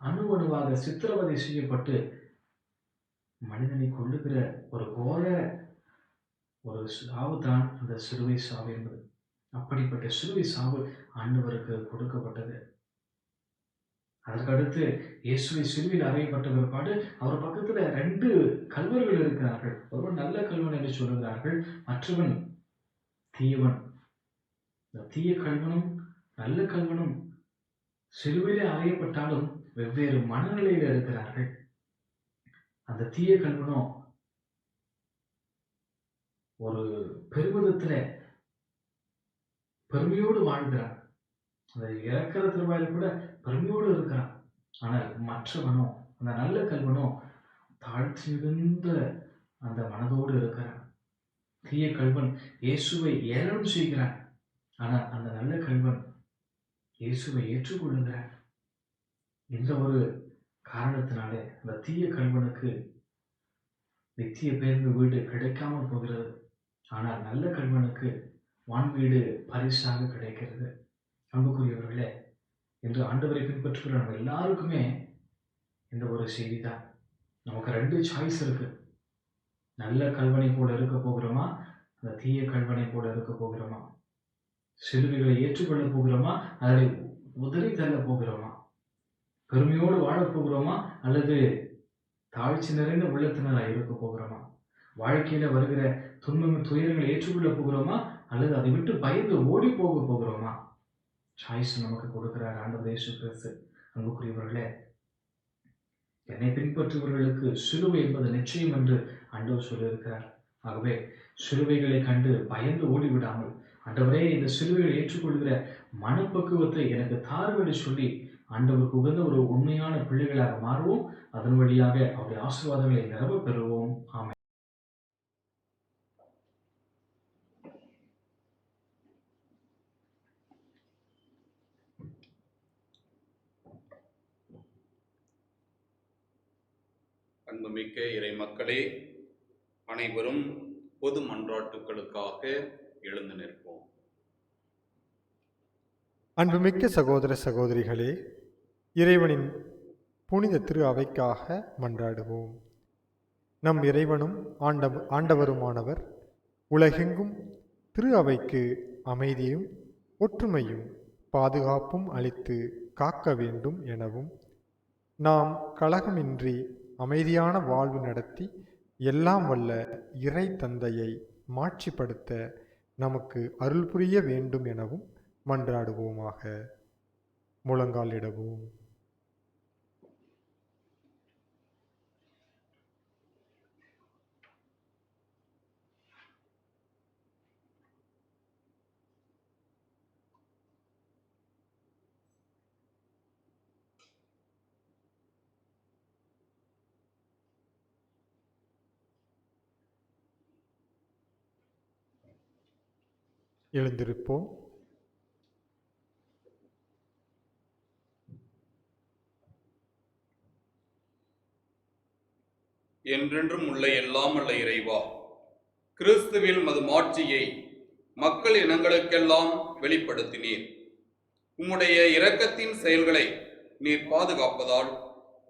அணுவணுவாக சித்திரவதை செய்யப்பட்டு மனிதனை கொள்ளுகிற ஒரு கோர ஒரு சாவு தான் அந்த சிலுவை சாவு என்பது. அப்படிப்பட்ட சிலுவை சாவு ஆண்டவருக்கு கொடுக்கப்பட்டது. அதற்கடுத்து இயேசுவை சிலுவையில் அறையப்பட்ட பிற்பாடு அவர் பக்கத்துல 2 கல்வர்கள் இருக்கிறார்கள். ஒருவன் நல்ல கல்வன் என்று சொல்லுகிறார்கள், மற்றவன் தீயவன். இந்த தீய கல்வனும் நல்ல கல்வனும் சிலுவையிலே அறையப்பட்டாலும் வெவ்வேறு மனநிலையில இருக்கிறார்கள். அந்த தீய கல்வனோ ஒரு பெருமிதத்துல பெருமையோடு வாழ்கிறான். அந்த இறக்கிற திருவாயில கூட பெருமையோடு இருக்கிறான். ஆனால் மற்றவனோ, அந்த நல்ல கல்வனோ தாழ்ச்சி மிகுந்த அந்த மனதோடு இருக்கிறான். தீய கல்வன் இயேசுவை ஏளனம் செய்கிறான். ஆனால் அந்த நல்ல கல்வன் இயேசுவை ஏற்றுக்கொள்ளுகிறான். இந்த ஒரு காரணத்தினாலே அந்த தீய கல்வனுக்கு நித்திய பேருந்து வீடு கிடைக்காமல் போகிறது. ஆனால் நல்ல கல்வனுக்கு வான் வீடு பரிசாக கிடைக்கிறது. அன்புக்குரியவர்களே, இன்று ஆண்டவரை பின்பற்றுகிற நம்ம எல்லாருக்குமே இந்த ஒரு செய்தி தான். நமக்கு 2 சாய்ஸ் இருக்கு. நல்ல கல்வனை போல இருக்க போகிறோமா, அந்த தீய கல்வனை போல இருக்க போகிறோமா? சிலுவைகளை ஏற்றுக்கொள்ள போகிறோமா, அதை உதறி தள்ள போகிறோமா? பெருமையோடு வாழப் போகிறோமா, அல்லது தாழ்ச்சி நிறைந்த உள்ளத்தினராக இருக்க போகிறோமா? வாழ்க்கையில வருகிற துன்பங்கள் துயரங்களை ஏற்றுக்கொள்ள போகிறோமா, அல்லது அதை விட்டு பயந்து ஓடி போக போகிறோமா? சாய்ஸ் நமக்கு கொடுக்கிறார் ஆண்டவர் இயேசு கிறிஸ்து. அன்புக்குரியவர்களே, என்னை பின்பற்றுபவர்களுக்கு சிலுவை என்பது நிச்சயம் என்று ஆண்டவர் சொல்லியிருக்கிறார். ஆகவே சிலுவைகளை கண்டு பயந்து ஓடிவிடாமல், ஆண்டவரே இந்த சிலுவைகளை ஏற்றுக்கொள்கிற மனப்பக்குவத்தை எனக்கு தாருவென்று சொல்லி ஆண்டவருக்கு உகந்த ஒரு உண்மையான பிள்ளைகளாக மாறுவோம். அதன் வழியாக அவருடைய ஆசீர்வாதங்களை நிரம்ப பெறுவோம். ஆமென். அன்புமிக்க இறை மக்களே, அனைவரும் பொது மன்றாட்டுக்களுக்காக எழுந்து நிற்போம். அன்புமிக்க சகோதர சகோதரிகளே, இறைவனின் புனித திரு அவைக்காக மன்றாடுவோம். நம் இறைவனும் ஆண்டவருமானவர் உலகெங்கும் திரு அவைக்கு அமைதியும் ஒற்றுமையும் பாதுகாப்பும் அளித்து காக்க வேண்டும் எனவும், நாம் கலகமின்றி அமைதியான வாழ்வு நடத்தி எல்லாம் வல்ல இறை தந்தையை மாட்சிப்படுத்த நமக்கு அருள் புரிய வேண்டும் எனவும் மன்றாடுவோமாக. முழங்காலிடவும். எழுந்திருப்போம். என்றென்றும் உள்ள எல்லாம் வல்ல இறைவா, கிறிஸ்துவில் மது மாட்சியை மக்கள் இனங்களுக்கெல்லாம் வெளிப்படுத்தினீர். உம்முடைய இரக்கத்தின் செயல்களை நீர் பாதுகாப்பதால்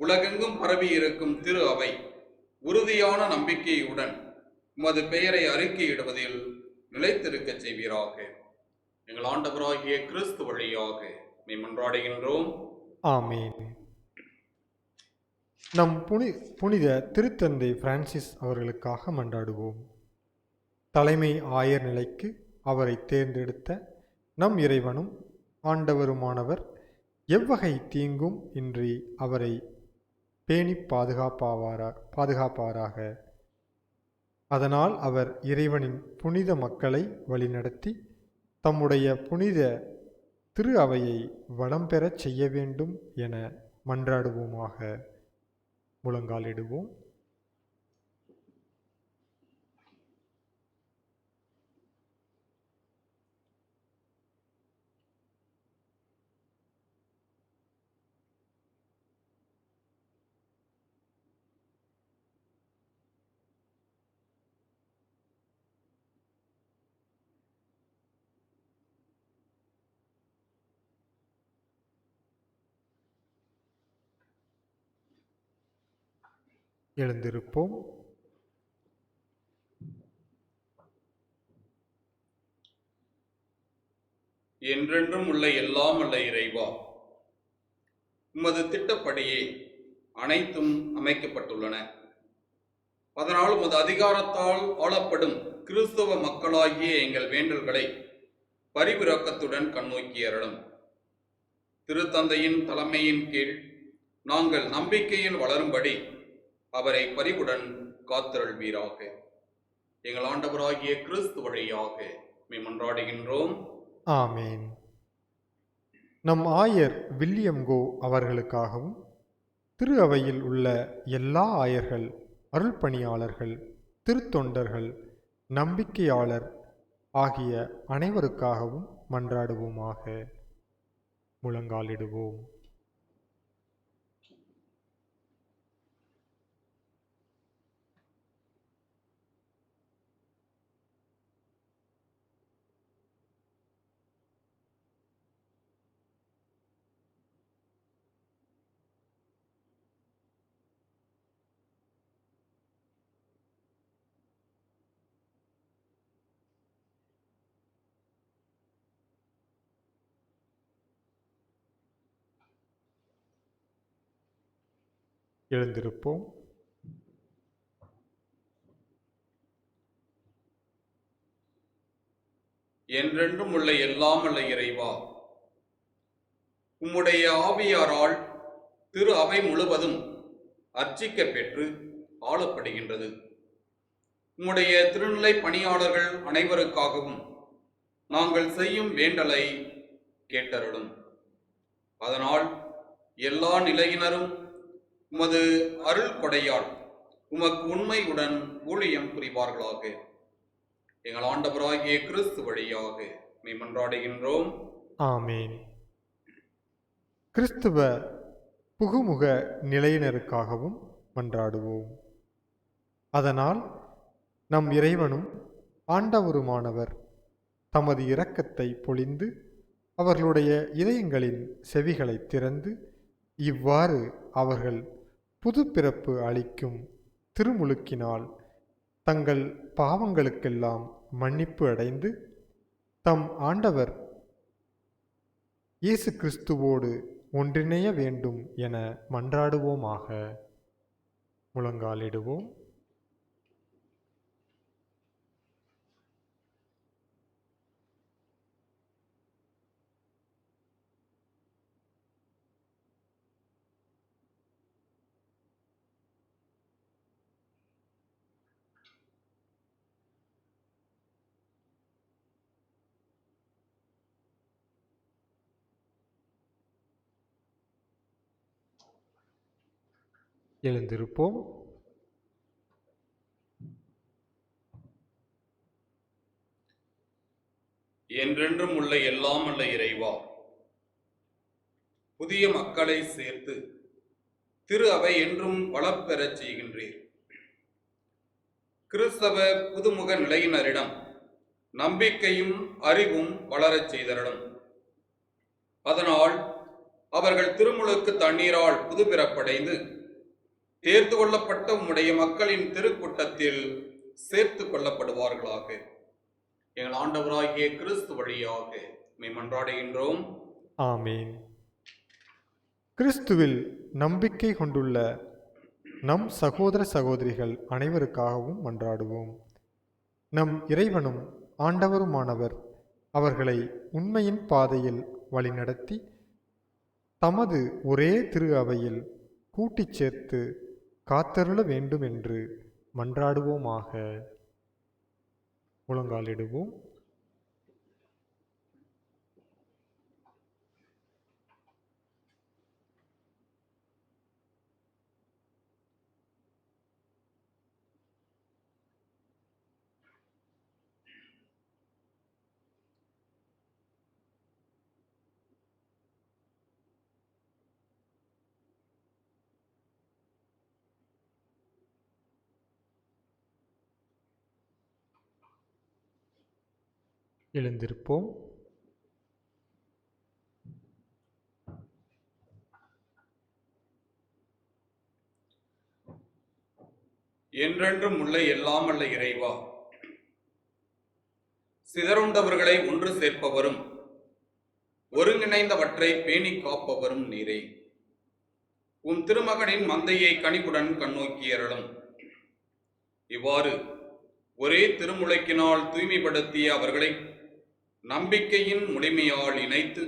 உலகெங்கும் பரவி இருக்கும் திரு அவை உறுதியான நம்பிக்கையுடன் உமது பெயரை அறிக்கையிடுவதில் நிலைத்திருக்க செய்வீராக. எங்கள் ஆண்டவராகிய கிறிஸ்து வழியாக மன்றாடுகின்றோம். ஆமேன். நம் புனித திருத்தந்தை பிரான்சிஸ் அவர்களுக்காக மன்றாடுவோம். தலைமை ஆயர் நிலைக்கு அவரை தேர்ந்தெடுத்த நம் இறைவனும் ஆண்டவருமானவர் எவ்வகை தீங்கும் இன்றி அவரை பேணி பாதுகாப்பாராக. அதனால் அவர் இறைவனின் புனித மக்களை வழிநடத்தி தம்முடைய புனித திரு அவையை வளம் பெறச் செய்ய வேண்டும் என மன்றாடுவோமாக. முழங்காலிடுவோம். எழுந்திருப்போம். என்றென்றும் உள்ள எல்லாம் வல்ல இறைவா, உமது திட்டப்படியே அனைத்தும் அமைக்கப்பட்டுள்ளன. அதனால் உமது அதிகாரத்தால் ஆளப்படும் கிறிஸ்தவ மக்களாகிய எங்கள் வேண்டல்களை பரிவிரக்கத்துடன் கண்ணோக்கி அருளும். திருத்தந்தையின் தலைமையின் கீழ் நாங்கள் நம்பிக்கையில் வளரும்படி அவரை பரிவுடன் காத்தருள்வீராக. எங்கள் ஆண்டவராகிய கிறிஸ்து வழியாக மன்றாடுகின்றோம். ஆமேன். நம் ஆயர் வில்லியம் கோ அவர்களுக்காகவும் திரு அவையில் உள்ள எல்லா ஆயர்கள், அருள்பணியாளர்கள், திருத்தொண்டர்கள், நம்பிக்கையாளர் ஆகிய அனைவருக்காகவும் மன்றாடுவோமாக. முழங்காலிடுவோம். எழுந்திருப்போம். என்றென்றும் உள்ள எல்லாம் உள்ள இறைவா, உம்முடைய ஆவியாரால் திரு அவை முழுவதும் அர்ச்சிக்க பெற்று ஆளப்படுகின்றது. உம்முடைய திருநிலை பணியாளர்கள் அனைவருக்காகவும் நாங்கள் செய்யும் வேண்டலை கேட்டருளும். அதனால் எல்லா நிலையினரும் உமது அருள் கொடையால் உமக்கு உண்மையுடன் ஊழியம் புரிவார்களாக. எங்கள் ஆண்டவராகிய கிறிஸ்து வழியாக மன்றாடுகின்றோம். ஆமேன். கிறிஸ்துவ புகுமுக நிலையினருக்காகவும் மன்றாடுவோம். அதனால் நம் இறைவனும் ஆண்டவருமானவர் தமது இரக்கத்தை பொழிந்து அவர்களுடைய இதயங்களின் செவிகளை திறந்து இவ்வாறு அவர்கள் புது பிறப்பு அளிக்கும் திருமுழுக்கினால் தங்கள் பாவங்களுக்கெல்லாம் மன்னிப்பு அடைந்து தம் ஆண்டவர் இயேசு கிறிஸ்துவோடு ஒன்றிணைய வேண்டும் என மன்றாடுவோமாக. முழங்காலிடுவோம். எழுந்திருப்போம். என்றென்றும் உள்ள எல்லாம் உள்ள இறைவா, புதிய மக்களை சேர்த்து திரு அவை என்றும் வளப்பெறச் செய்கின்றீர். கிறிஸ்தவ புதுமுக நிலையினரிடம் நம்பிக்கையும் அறிவும் வளரச் செய்தருளும். அதனால் அவர்கள் திருமுழுக்கு தண்ணீரால் புதுப்பிறப்படைந்து தேர்ந்து கொள்ளப்பட்ட உம்முடைய மக்களின் திருக்கூட்டத்தில் சேர்த்து கொள்ளப்படுவார்களாக. எங்கள் ஆண்டவராகிய கிறிஸ்து வழியாக மன்றாடுகின்றோம். ஆமேன். கிறிஸ்துவில் நம்பிக்கை கொண்டுள்ள நம் சகோதர சகோதரிகள் அனைவருக்காகவும் மன்றாடுவோம். நம் இறைவனும் ஆண்டவருமானவர் அவர்களை உண்மையின் பாதையில் வழிநடத்தி தமது ஒரே திரு அவையில் கூட்டிச் சேர்த்து காத்தருள வேண்டும் என்று மன்றாடுவோமாக. முழங்காலிடுவோம். எழுந்திருப்போம். என்றென்றும் உள்ள எல்லாம் அல்ல இறைவா, சிதறுண்டவர்களை ஒன்று சேர்ப்பவரும் ஒருங்கிணைந்தவற்றை பேணி காப்பவரும் நீரே. உம் திருமகனின் மந்தையை கனிவுடன் கண்ணோக்கி அருளும். இவ்வாறு ஒரே திருமுலைக்கினால் தூய்மைப்படுத்திய அவர்களை நம்பிக்கையின் முழுமையால் இணைத்து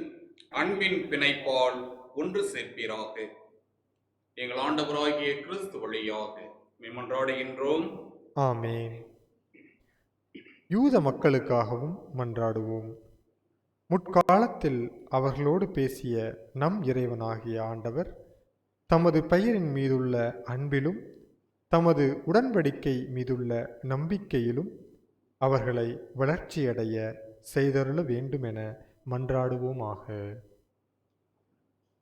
அன்பின் பிணைப்பால் ஒன்று சேர்ப்பீராக. எங்கள் ஆண்டவராகிய கிறிஸ்து வழியாக மன்றாடுகின்றோம். ஆமேன். யூத மக்களுக்காகவும் மன்றாடுவோம். முற்காலத்தில் அவர்களோடு பேசிய நம் இறைவனாகிய ஆண்டவர் தமது பெயரின் மீதுள்ள அன்பிலும் தமது உடன்படிக்கை மீதுள்ள நம்பிக்கையிலும் அவர்களை வளர்ச்சியடைய செய்தருள வேண்டுமென மன்றாடுவோமாக.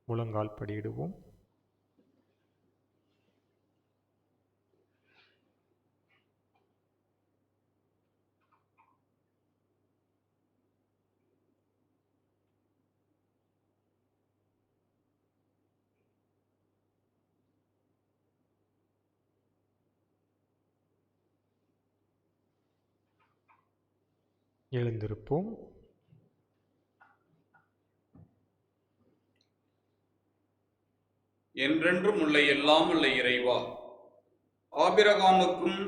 முழங்கால் படியிடுவோம். எழுந்திருப்போம். என்றென்றும் உள்ள எல்லாம் உள்ள இறைவா, ஆபிரகாமுக்கும்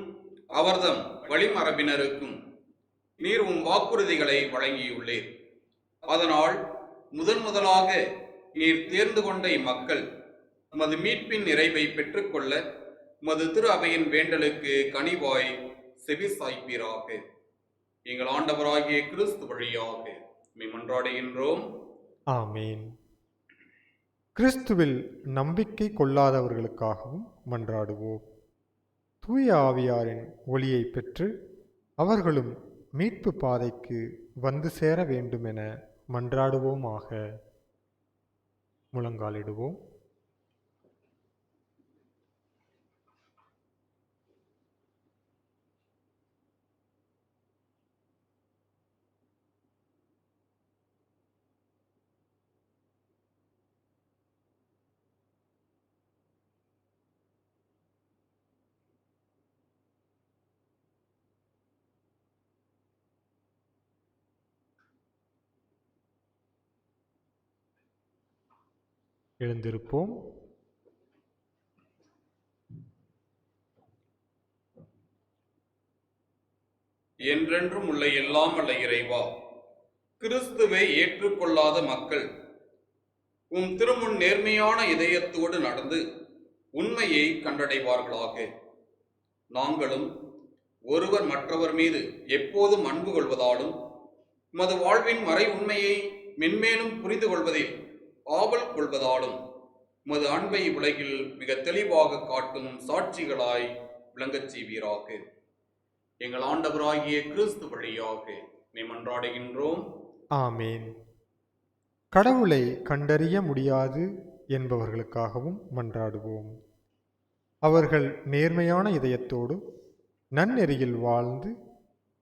அவர்தம் வழிமரபினருக்கும் நீர் உம் வாக்குறுதிகளை வழங்கியுள்ளீர். அதனால் முதலாக நீர் தேர்ந்து கொண்ட இம்மக்கள் உமது மீட்பின் நிறைவை பெற்றுக்கொள்ள உமது திரு அவையின் வேண்டலுக்கு கனிவாய் செவி சாய்ப்பீராக. எங்கள் ஆண்டவராகிய கிறிஸ்து வழியாக மன்றாடுகின்றோம். ஆமேன். கிறிஸ்துவில் நம்பிக்கை கொள்ளாதவர்களுக்காகவும் மன்றாடுவோம். தூய ஆவியாரின் ஒளியை பெற்று அவர்களும் மீட்பு பாதைக்கு வந்து சேர வேண்டுமென மன்றாடுவோமாக. முழங்காலிடுவோம். எழுந்திருப்போம். என்றென்றும் உள்ள எல்லாம் அல்ல இறைவா, கிறிஸ்துவை ஏற்றுக்கொள்ளாத மக்கள் உம் திருமுன் நேர்மையான இதயத்தோடு நடந்து உண்மையை கண்டடைவார்களாக. நாங்களும் ஒருவர் மற்றவர் மீது எப்போதும் அன்பு கொள்வதாலும் உமது வாழ்வின் மறை உண்மையை மென்மேலும் புரிந்து கொள்வதில் ஆவல் கொள்வதாலும் உமது அன்பை உலகில் மிக தெளிவாக காட்டும் சாட்சிகளாய் விளங்கச் செய்வீராக. எங்கள் ஆண்டவராகிய கிறிஸ்து வழியாக மன்றாடுகின்றோம். ஆமேன். கடவுளை கண்டறிய முடியாது என்பவர்களுக்காகவும் மன்றாடுவோம். அவர்கள் நேர்மையான இதயத்தோடு நன்னெறியில் வாழ்ந்து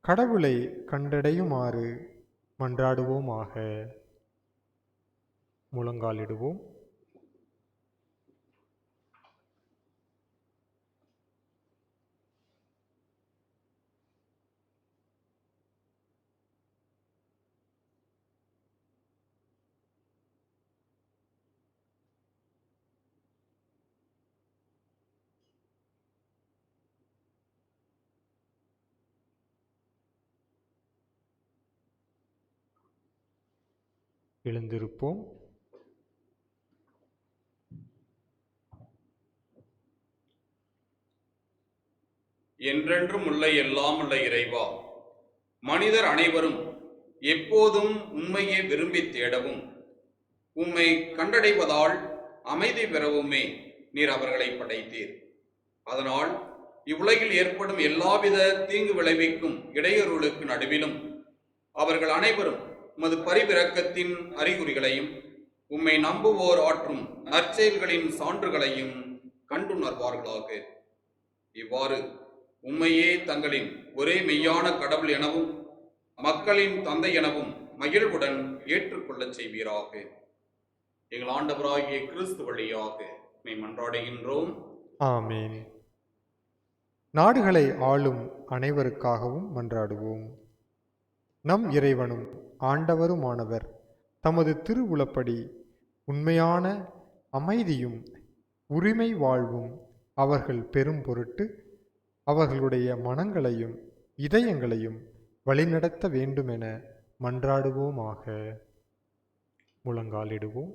கடவுளை கண்டடையுமாறு மன்றாடுவோமாக. முழங்காலிடுவோம். எழுந்திருப்போம். என்றென்றும் உள்ள எல்லாம் உள்ள இறைவா, மனிதர் அனைவரும் எப்போதும் உண்மையை விரும்பி தேடவும் உம்மை கண்டடைவதால் அமைதி பெறவுமே நீர் அவர்களை படைத்தீர். அதனால் இவ்வுலகில் ஏற்படும் எல்லாவித தீங்கு விளைவிக்கும் இடையூறுகளுக்கு நடுவிலும் அவர்கள் அனைவரும் உமது பரிவிரக்கத்தின் அறிகுறிகளையும் உம்மை நம்புவோர் ஆற்றும் நற்செயல்களின் சான்றுகளையும் கண்டுணர்வார்களாக. இவ்வாறு உம்மையே தங்களின் ஒரே மெய்யான கடவுள் எனவும் மக்களின் தந்தை எனவும் மகிழ்வுடன் ஏற்றுக்கொள்ளச் செய்வீராக. எங்கள் ஆண்டவராகிய கிறிஸ்து வழியாக மன்றாடுகின்றோம். ஆமேன். நாடுகளை ஆளும் அனைவருக்காகவும் மன்றாடுவோம். நம் இறைவனும் ஆண்டவருமானவர் தமது திருவுளப்படி உண்மையான அமைதியும் உரிமை வாழ்வும் அவர்கள் பெரும் பொருட்டு அவர்களுடைய மனங்களையும் இதயங்களையும் வழிநடத்த வேண்டுமென மன்றாடுவோமாக. முழங்காலிடுவோம்.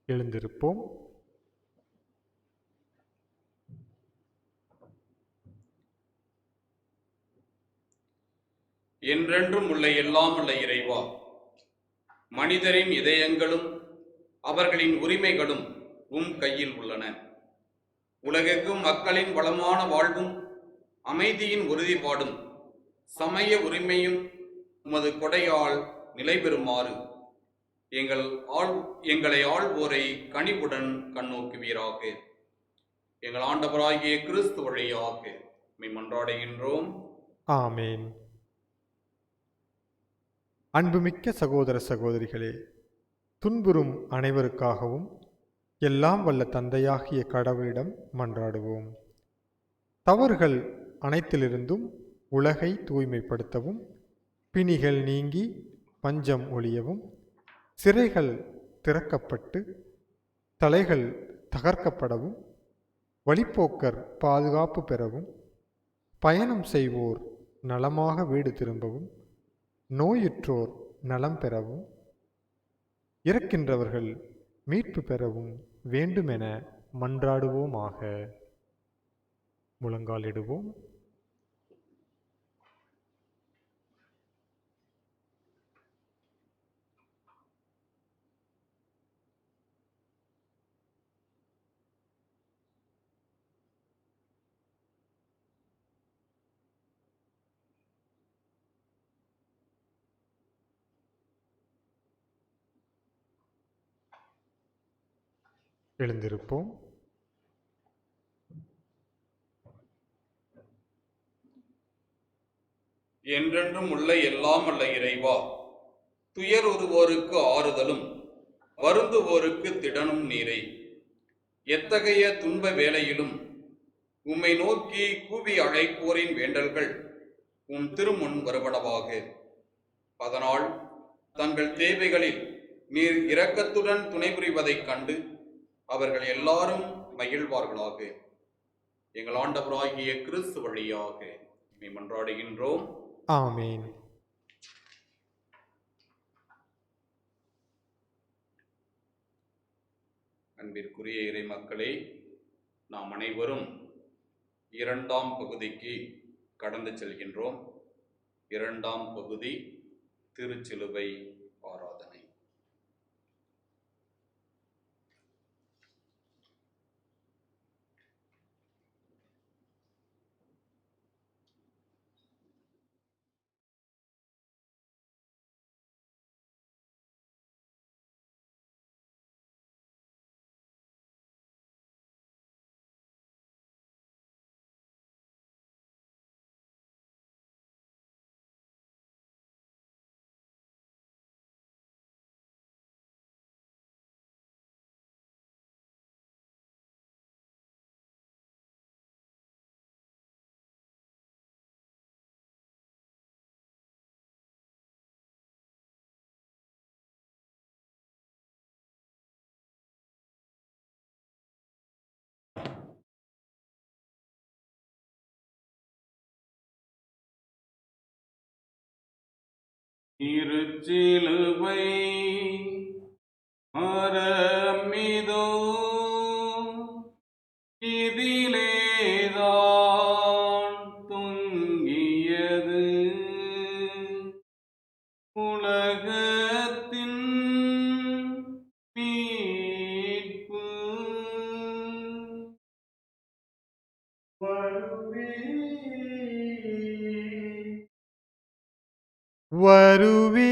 எழுந்திருப்போம். என்றென்றும் உள்ள எல்லாம் உள்ள இறைவா, மனிதரின் இதயங்களும் அவர்களின் உரிமைகளும் உம் கையில் உள்ளன. உலகெங்கும் மக்களின் வளமான வாழ்வும் அமைதியின் உறுதிப்பாடும் சமய உரிமையும் உமது கொடையால் நிலை பெறுமாறு எங்களை ஆள்வோரை கனிவுடன் கண்ணோக்குவீராக. எங்கள் ஆண்டவராகிய கிறிஸ்து வழியாக மன்றாடுகின்றோம். ஆமேன். அன்புமிக்க சகோதர சகோதரிகளே, துன்புறும் அனைவருக்காகவும் எல்லாம் வல்ல தந்தையாகிய கடவுளிடம் மன்றாடுவோம். தவறுகள் அனைத்திலிருந்தும் உலகை தூய்மைப்படுத்தவும், பிணிகள் நீங்கி பஞ்சம் ஒழியவும், சிறைகள் திறக்கப்பட்டு தலைகள் தகர்க்கப்படவும், வழிப்போக்கர் பாதுகாப்பு பெறவும், பயணம் செய்வோர் நலமாக வீடு திரும்பவும், நோயுற்றோர் நலம் பெறவும், இறக்கின்றவர்கள் மீட்பு பெறவும் வேண்டுமென மன்றாடுவோமாக. முழங்காலிடுவோம். எழுந்திருப்போம். என்றென்றும் உள்ள எல்லாம் உள்ள இறைவா, துயருறுவோருக்கு ஆறுதலும் வருந்துவோருக்கு திடனும் நீரை, எத்தகைய துன்ப வேளையிலும் உம்மை நோக்கி கூவி அழைப்போரின் வேண்டல்கள் உம் திருமுன் வருவனவாக. அதனால் தங்கள் தேவைகளில் நீர் இரக்கத்துடன் துணை புரிவதைக் கண்டு அவர்கள் எல்லாரும் மகிழ்வார்களாக. எங்கள் ஆண்டவராகிய கிறிஸ்து வழியாக மன்றாடுகின்றோம். ஆமேன். அன்பிற்குரிய இறை மக்களே, நாம் அனைவரும் இரண்டாம் பகுதிக்கு கடந்து செல்கின்றோம். இரண்டாம் பகுதி திருச்சிலுவை ஆராதனை. திருச்சிலுவை மரமிதோ, இதிலேதான் தொங்கியது உலகத்தின் மீட்பு. வருவே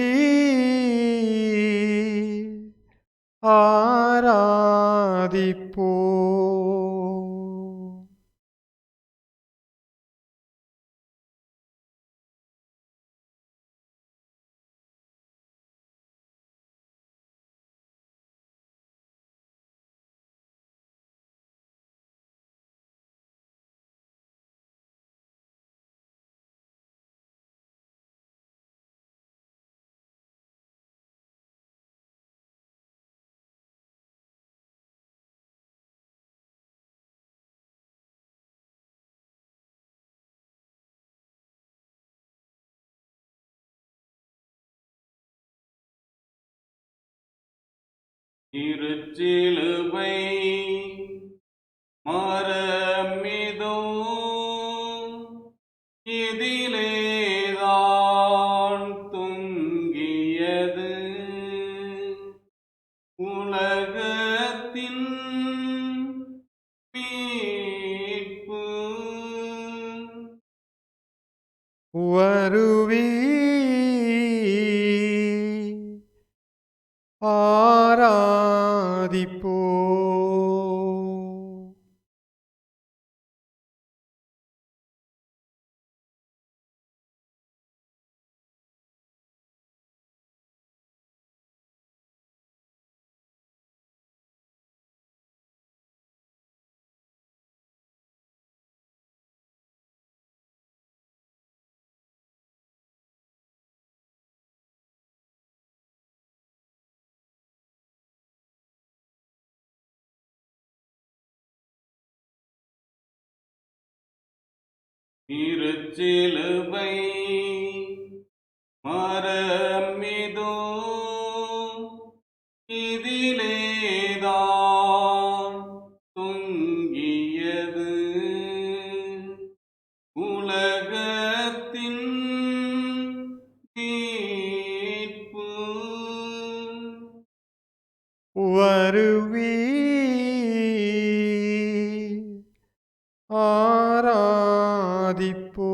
ஆராதிப்போ. திருச்சிலுவை மரமிதோ இதிலேதான் தொங்கியது உலகத்தின் மீட்பு. வருவி ஆராதிப்போ. திருச்சிலுவை மரமிதோ இதிலேதான் தொங்கியது உலகத்தின் மீட்பு. வருவி ஆராதிப்போ.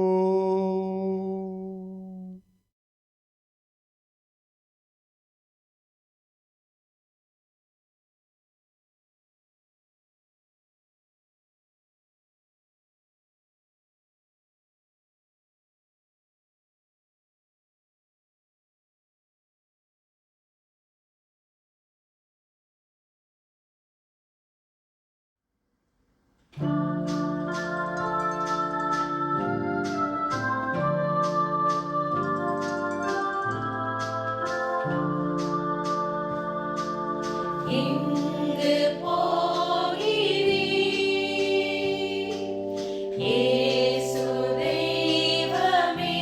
எங்கு போகிறீர் இயேசு தெய்வமே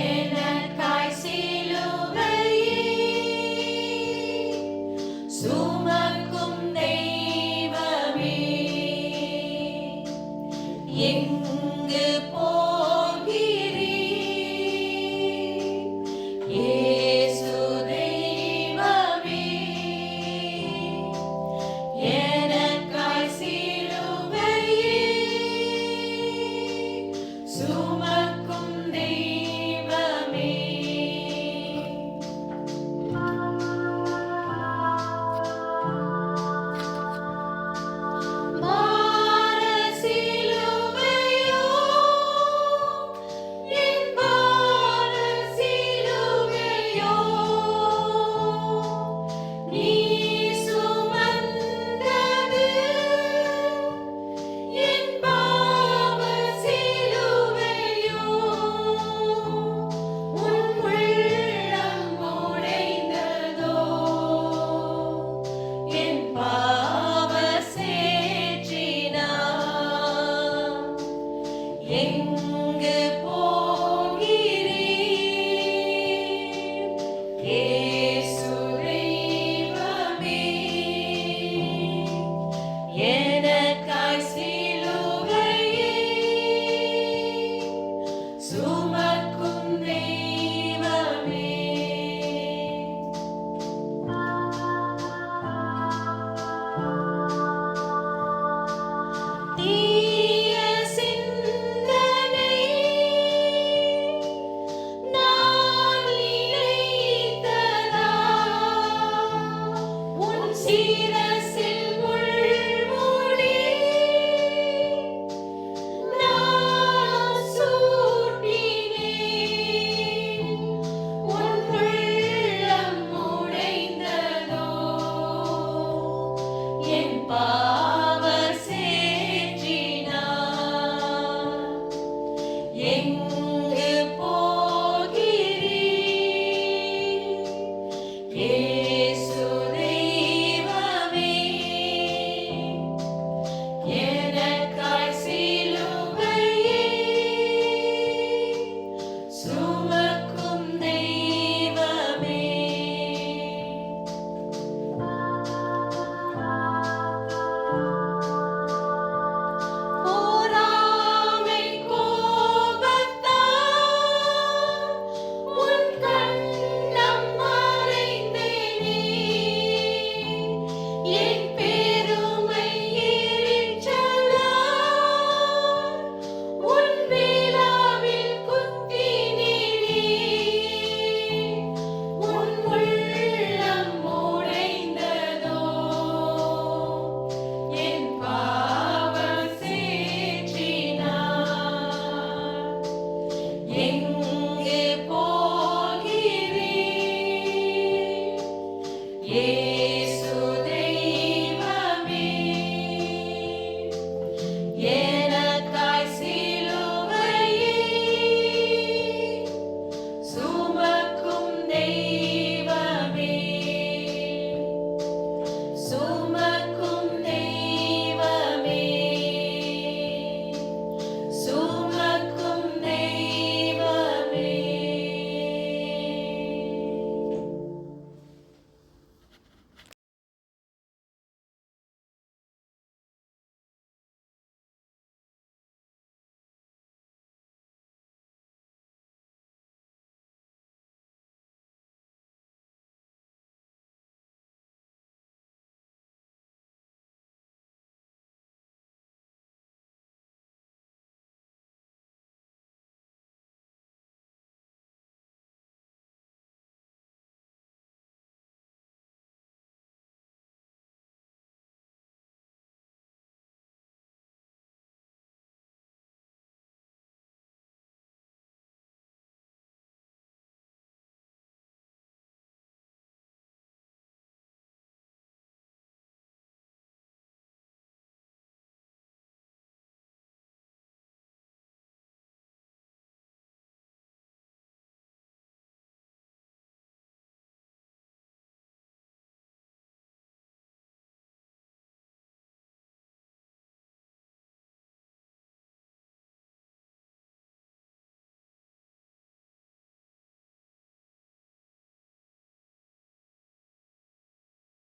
எனக்காய் சிலுவையை சுமக்கும் தெய்வமே எங்கு போகிறீர் இயேசு தெய்வமே எனக்காய் சிலுவையை சுமக்கும் தெய்வமே பார சிலுவையோ என் பார சிலுவையோ நீ சுமந்தது என் பாவ சிலுவையோ உன் உள்ளம் உடைந்ததோ என் பாவ சேற்றினார் எங்கு போகிறீர் இயேசு தெய்வமே எனக்காய் சிலுவையை சுமக்கும் தெய்வமே தீய சிந்தனை நான் நினைத்ததா உன் சிரசில் முள்முடி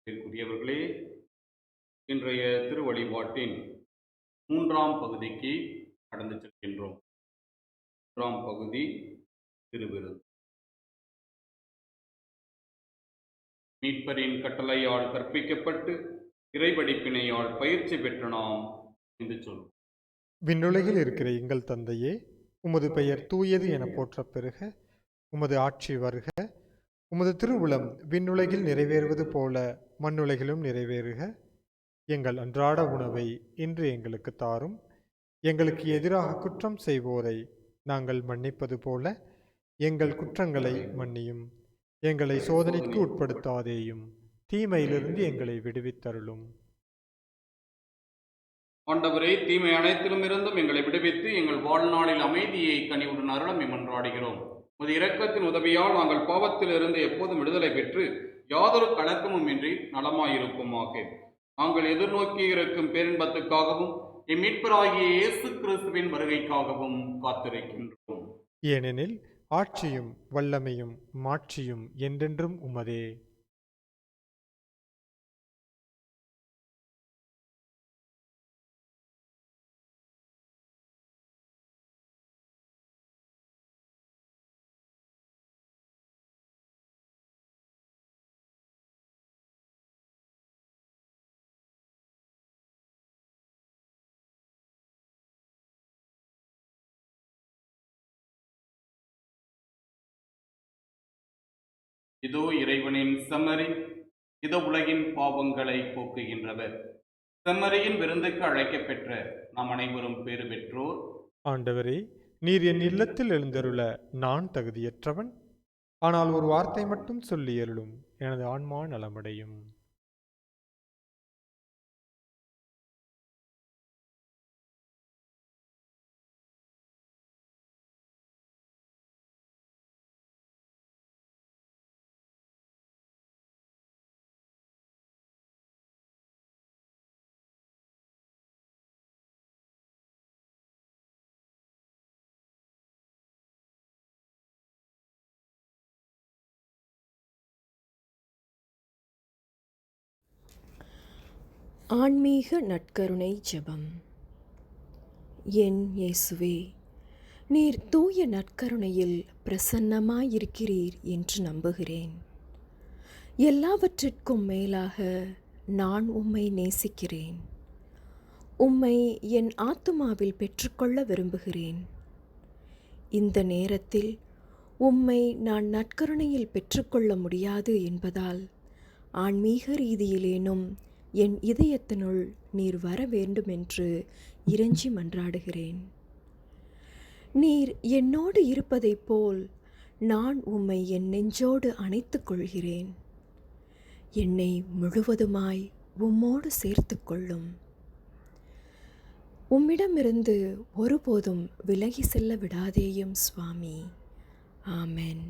இதற்குரியவர்களே, இன்றைய திருவழிபாட்டின் 3ஆம் பகுதிக்கு கடந்து செல்கின்றோம். 3ஆம் பகுதி திருவிருந்து. மீட்பரின் கட்டளையால் கற்பிக்கப்பட்டு இறைபடிப்பினையால் பயிற்சி பெற்ற நாம் என்று சொல்வோம். விண்ணுலகில் இருக்கிற எங்கள் தந்தையே, உமது பெயர் தூயது என போற்றப் பெறுக. உமது ஆட்சி வருக. உமது திருவுளம் விண்ணுலகில் நிறைவேறுவது போல மண்ணுலகிலும் நிறைவேறுக. எங்கள் அன்றாட உணவை இன்று எங்களுக்கு தாரும். எங்களுக்கு எதிராக குற்றம் செய்வோரை நாங்கள் மன்னிப்பது போல எங்கள் குற்றங்களை மன்னியும். எங்களை சோதனைக்கு உட்படுத்தாதேயும், தீமையிலிருந்து எங்களை விடுவித்தருளும். ஆண்டவரே, தீமை அனைத்திலும் இருந்தும் எங்களை விடுவித்து எங்கள் வாழ்நாளில் அமைதியை கனிவுடன் அருளம் எம்மன்றாடுகிறோம். உமது இரக்கத்தின் உதவியால் நாங்கள் பாவத்திலிருந்து எப்போதும் விடுதலை பெற்று யாதொரு கலக்கமும் இன்றி நலமாயிருப்போமாக. நாங்கள் எதிர்நோக்கி இருக்கும் பேரின்பத்துக்காகவும் எம் மீட்பராகிய இயேசு கிறிஸ்துவின் வருகைக்காகவும் காத்திருக்கின்றோம். ஏனெனில் ஆட்சியும் வல்லமையும் மாட்சியும் என்றென்றும் உமதே. இதோ இறைவனின் செம்மறி, இதோ உலகின் பாவங்களை போக்குகின்றவர். செம்மறியின் விருந்துக்கு அழைக்கப்பெற்ற நாம் அனைவரும் பேறு பெற்றோர். ஆண்டவரே, நீர் என் இல்லத்தில் எழுந்தருள நான் தகுதியற்றவன். ஆனால் ஒரு வார்த்தை மட்டும் சொல்லி அருளும், எனது ஆன்மா நலமடையும். ஆன்மீக நற்கருணை ஜெபம். என் இயேசுவே, நீர் தூய நற்கருணையில் பிரசன்னமாயிருக்கிறீர் என்று நம்புகிறேன். எல்லாவற்றிற்கும் மேலாக நான் உம்மை நேசிக்கிறேன். உம்மை என் ஆத்துமாவில் பெற்றுக்கொள்ள விரும்புகிறேன். இந்த நேரத்தில் உம்மை நான் நற்கருணையில் பெற்றுக்கொள்ள முடியாது என்பதால் ஆன்மீக ரீதியிலேனும் என் இதயத்தினுள் நீர் வர வேண்டுமென்று இறைஞ்சி மன்றாடுகிறேன். நீர் என்னோடு இருப்பதைப் போல் நான் உம்மை என் நெஞ்சோடு அணைத்துக் கொள்கிறேன். என்னை முழுவதுமாய் உம்மோடு சேர்த்து கொள்ளும். உம்மிடமிருந்து ஒருபோதும் விலகி செல்ல விடாதேயும் சுவாமி. ஆமென்.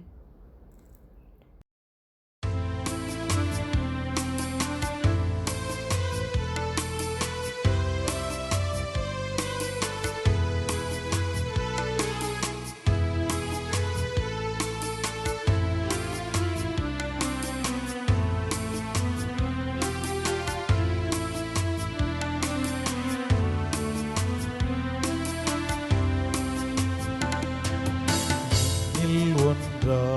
ஒன்றாய்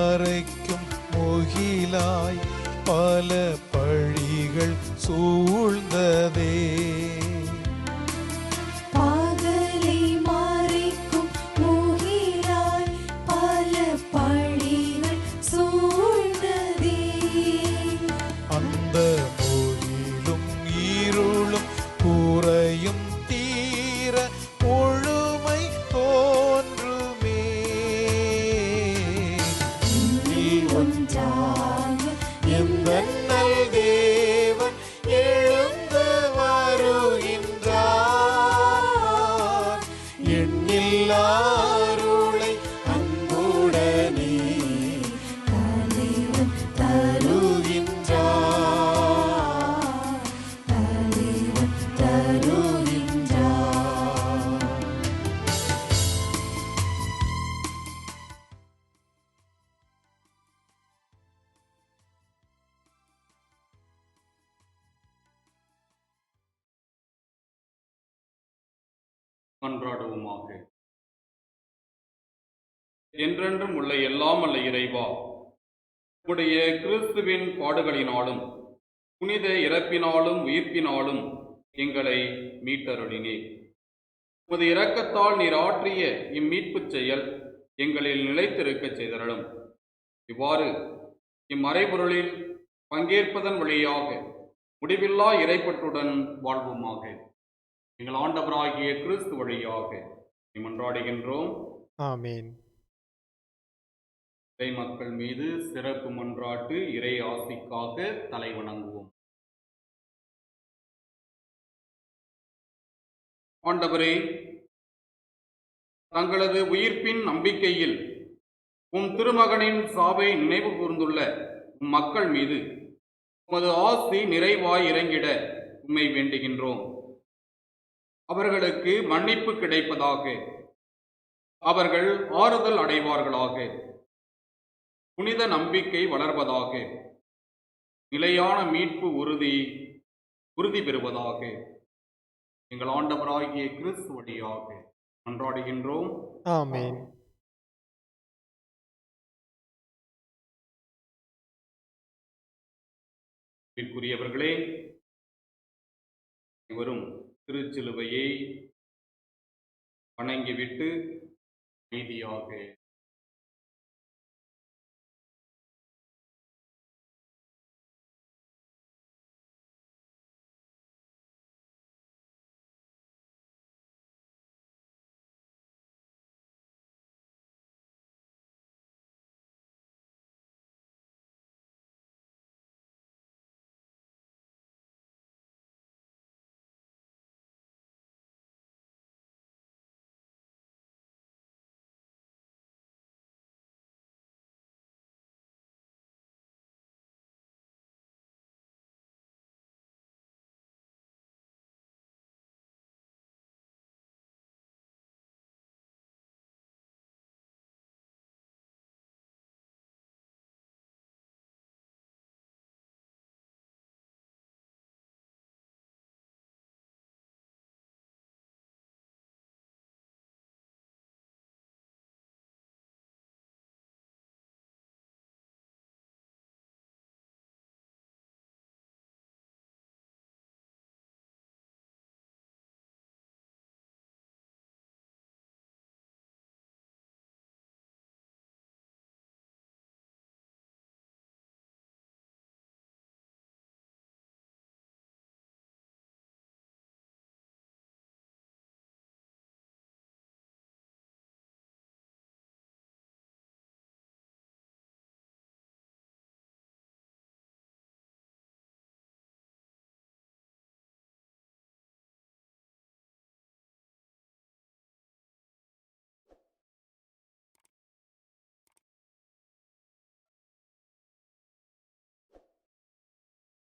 மறைக்கும் முகிலாய் பல பழிகள் சூழ்ந்ததே. பகலை மறைக்கும் முகிலாய் பல பழிகள் சூழ்ந்ததே. அந்த மொழியிலும் ஈருளும் கூரையும் தீர ஒழுமை தோன்றுமே. ஒன்றாக எந்த நல் தேவன் எழுந்து வருகின்றார். எண்ணில்லா அருளை அன்புடனே தலைவன் தருகின்றார். தலைவன் தருகின்றார். மன்றாடுவோமாக. என்றென்றும் உள்ள எல்லாம் அல்ல இறைவா, உம்முடைய கிறிஸ்துவின் பாடுகளினாலும் புனித இறப்பினாலும் உயிர்ப்பினாலும் எங்களை மீட்டருளினீர். உமது இரக்கத்தால் நீர் ஆற்றிய இம்மீட்புச் செயல் எங்களில் நிலைத்திருக்கச் செய்தருளும். இவ்வாறு இம்மறைபொருளில் பங்கேற்பதன் வழியாக முடிவில்லா இறைப்பற்றுடன் வாழ்வோமாக. எங்கள் ஆண்டவராகிய கிறிஸ்து வழியாக மன்றாடுகின்றோம். ஆமேன். இறை மக்கள் மீது சிறப்பு மன்றாட்டு இறை ஆசிக்காக தலை வணங்குவோம். ஆண்டவரே, தங்களது உயிர்ப்பின் நம்பிக்கையில் உம் திருமகனின் சாவை நினைவு கூர்ந்துள்ள உம் மக்கள் மீது உமது ஆசி நிறைவாய் இறங்கிட உம்மை வேண்டுகின்றோம். அவர்களுக்கு மன்னிப்பு கிடைப்பதாக, அவர்கள் ஆறுதல் அடைவார்களாக, புனித நம்பிக்கை வளர்வதாக, நிலையான மீட்பு உறுதி பெறுவதாக. எங்கள் ஆண்டவராகிய கிறிஸ்து வழியாக மன்றாடுகின்றோம். ஆமேன். அன்பிற்குரியவர்களே, இவரும் திருச்சிலுவையை வணங்கிவிட்டு அமைதியாக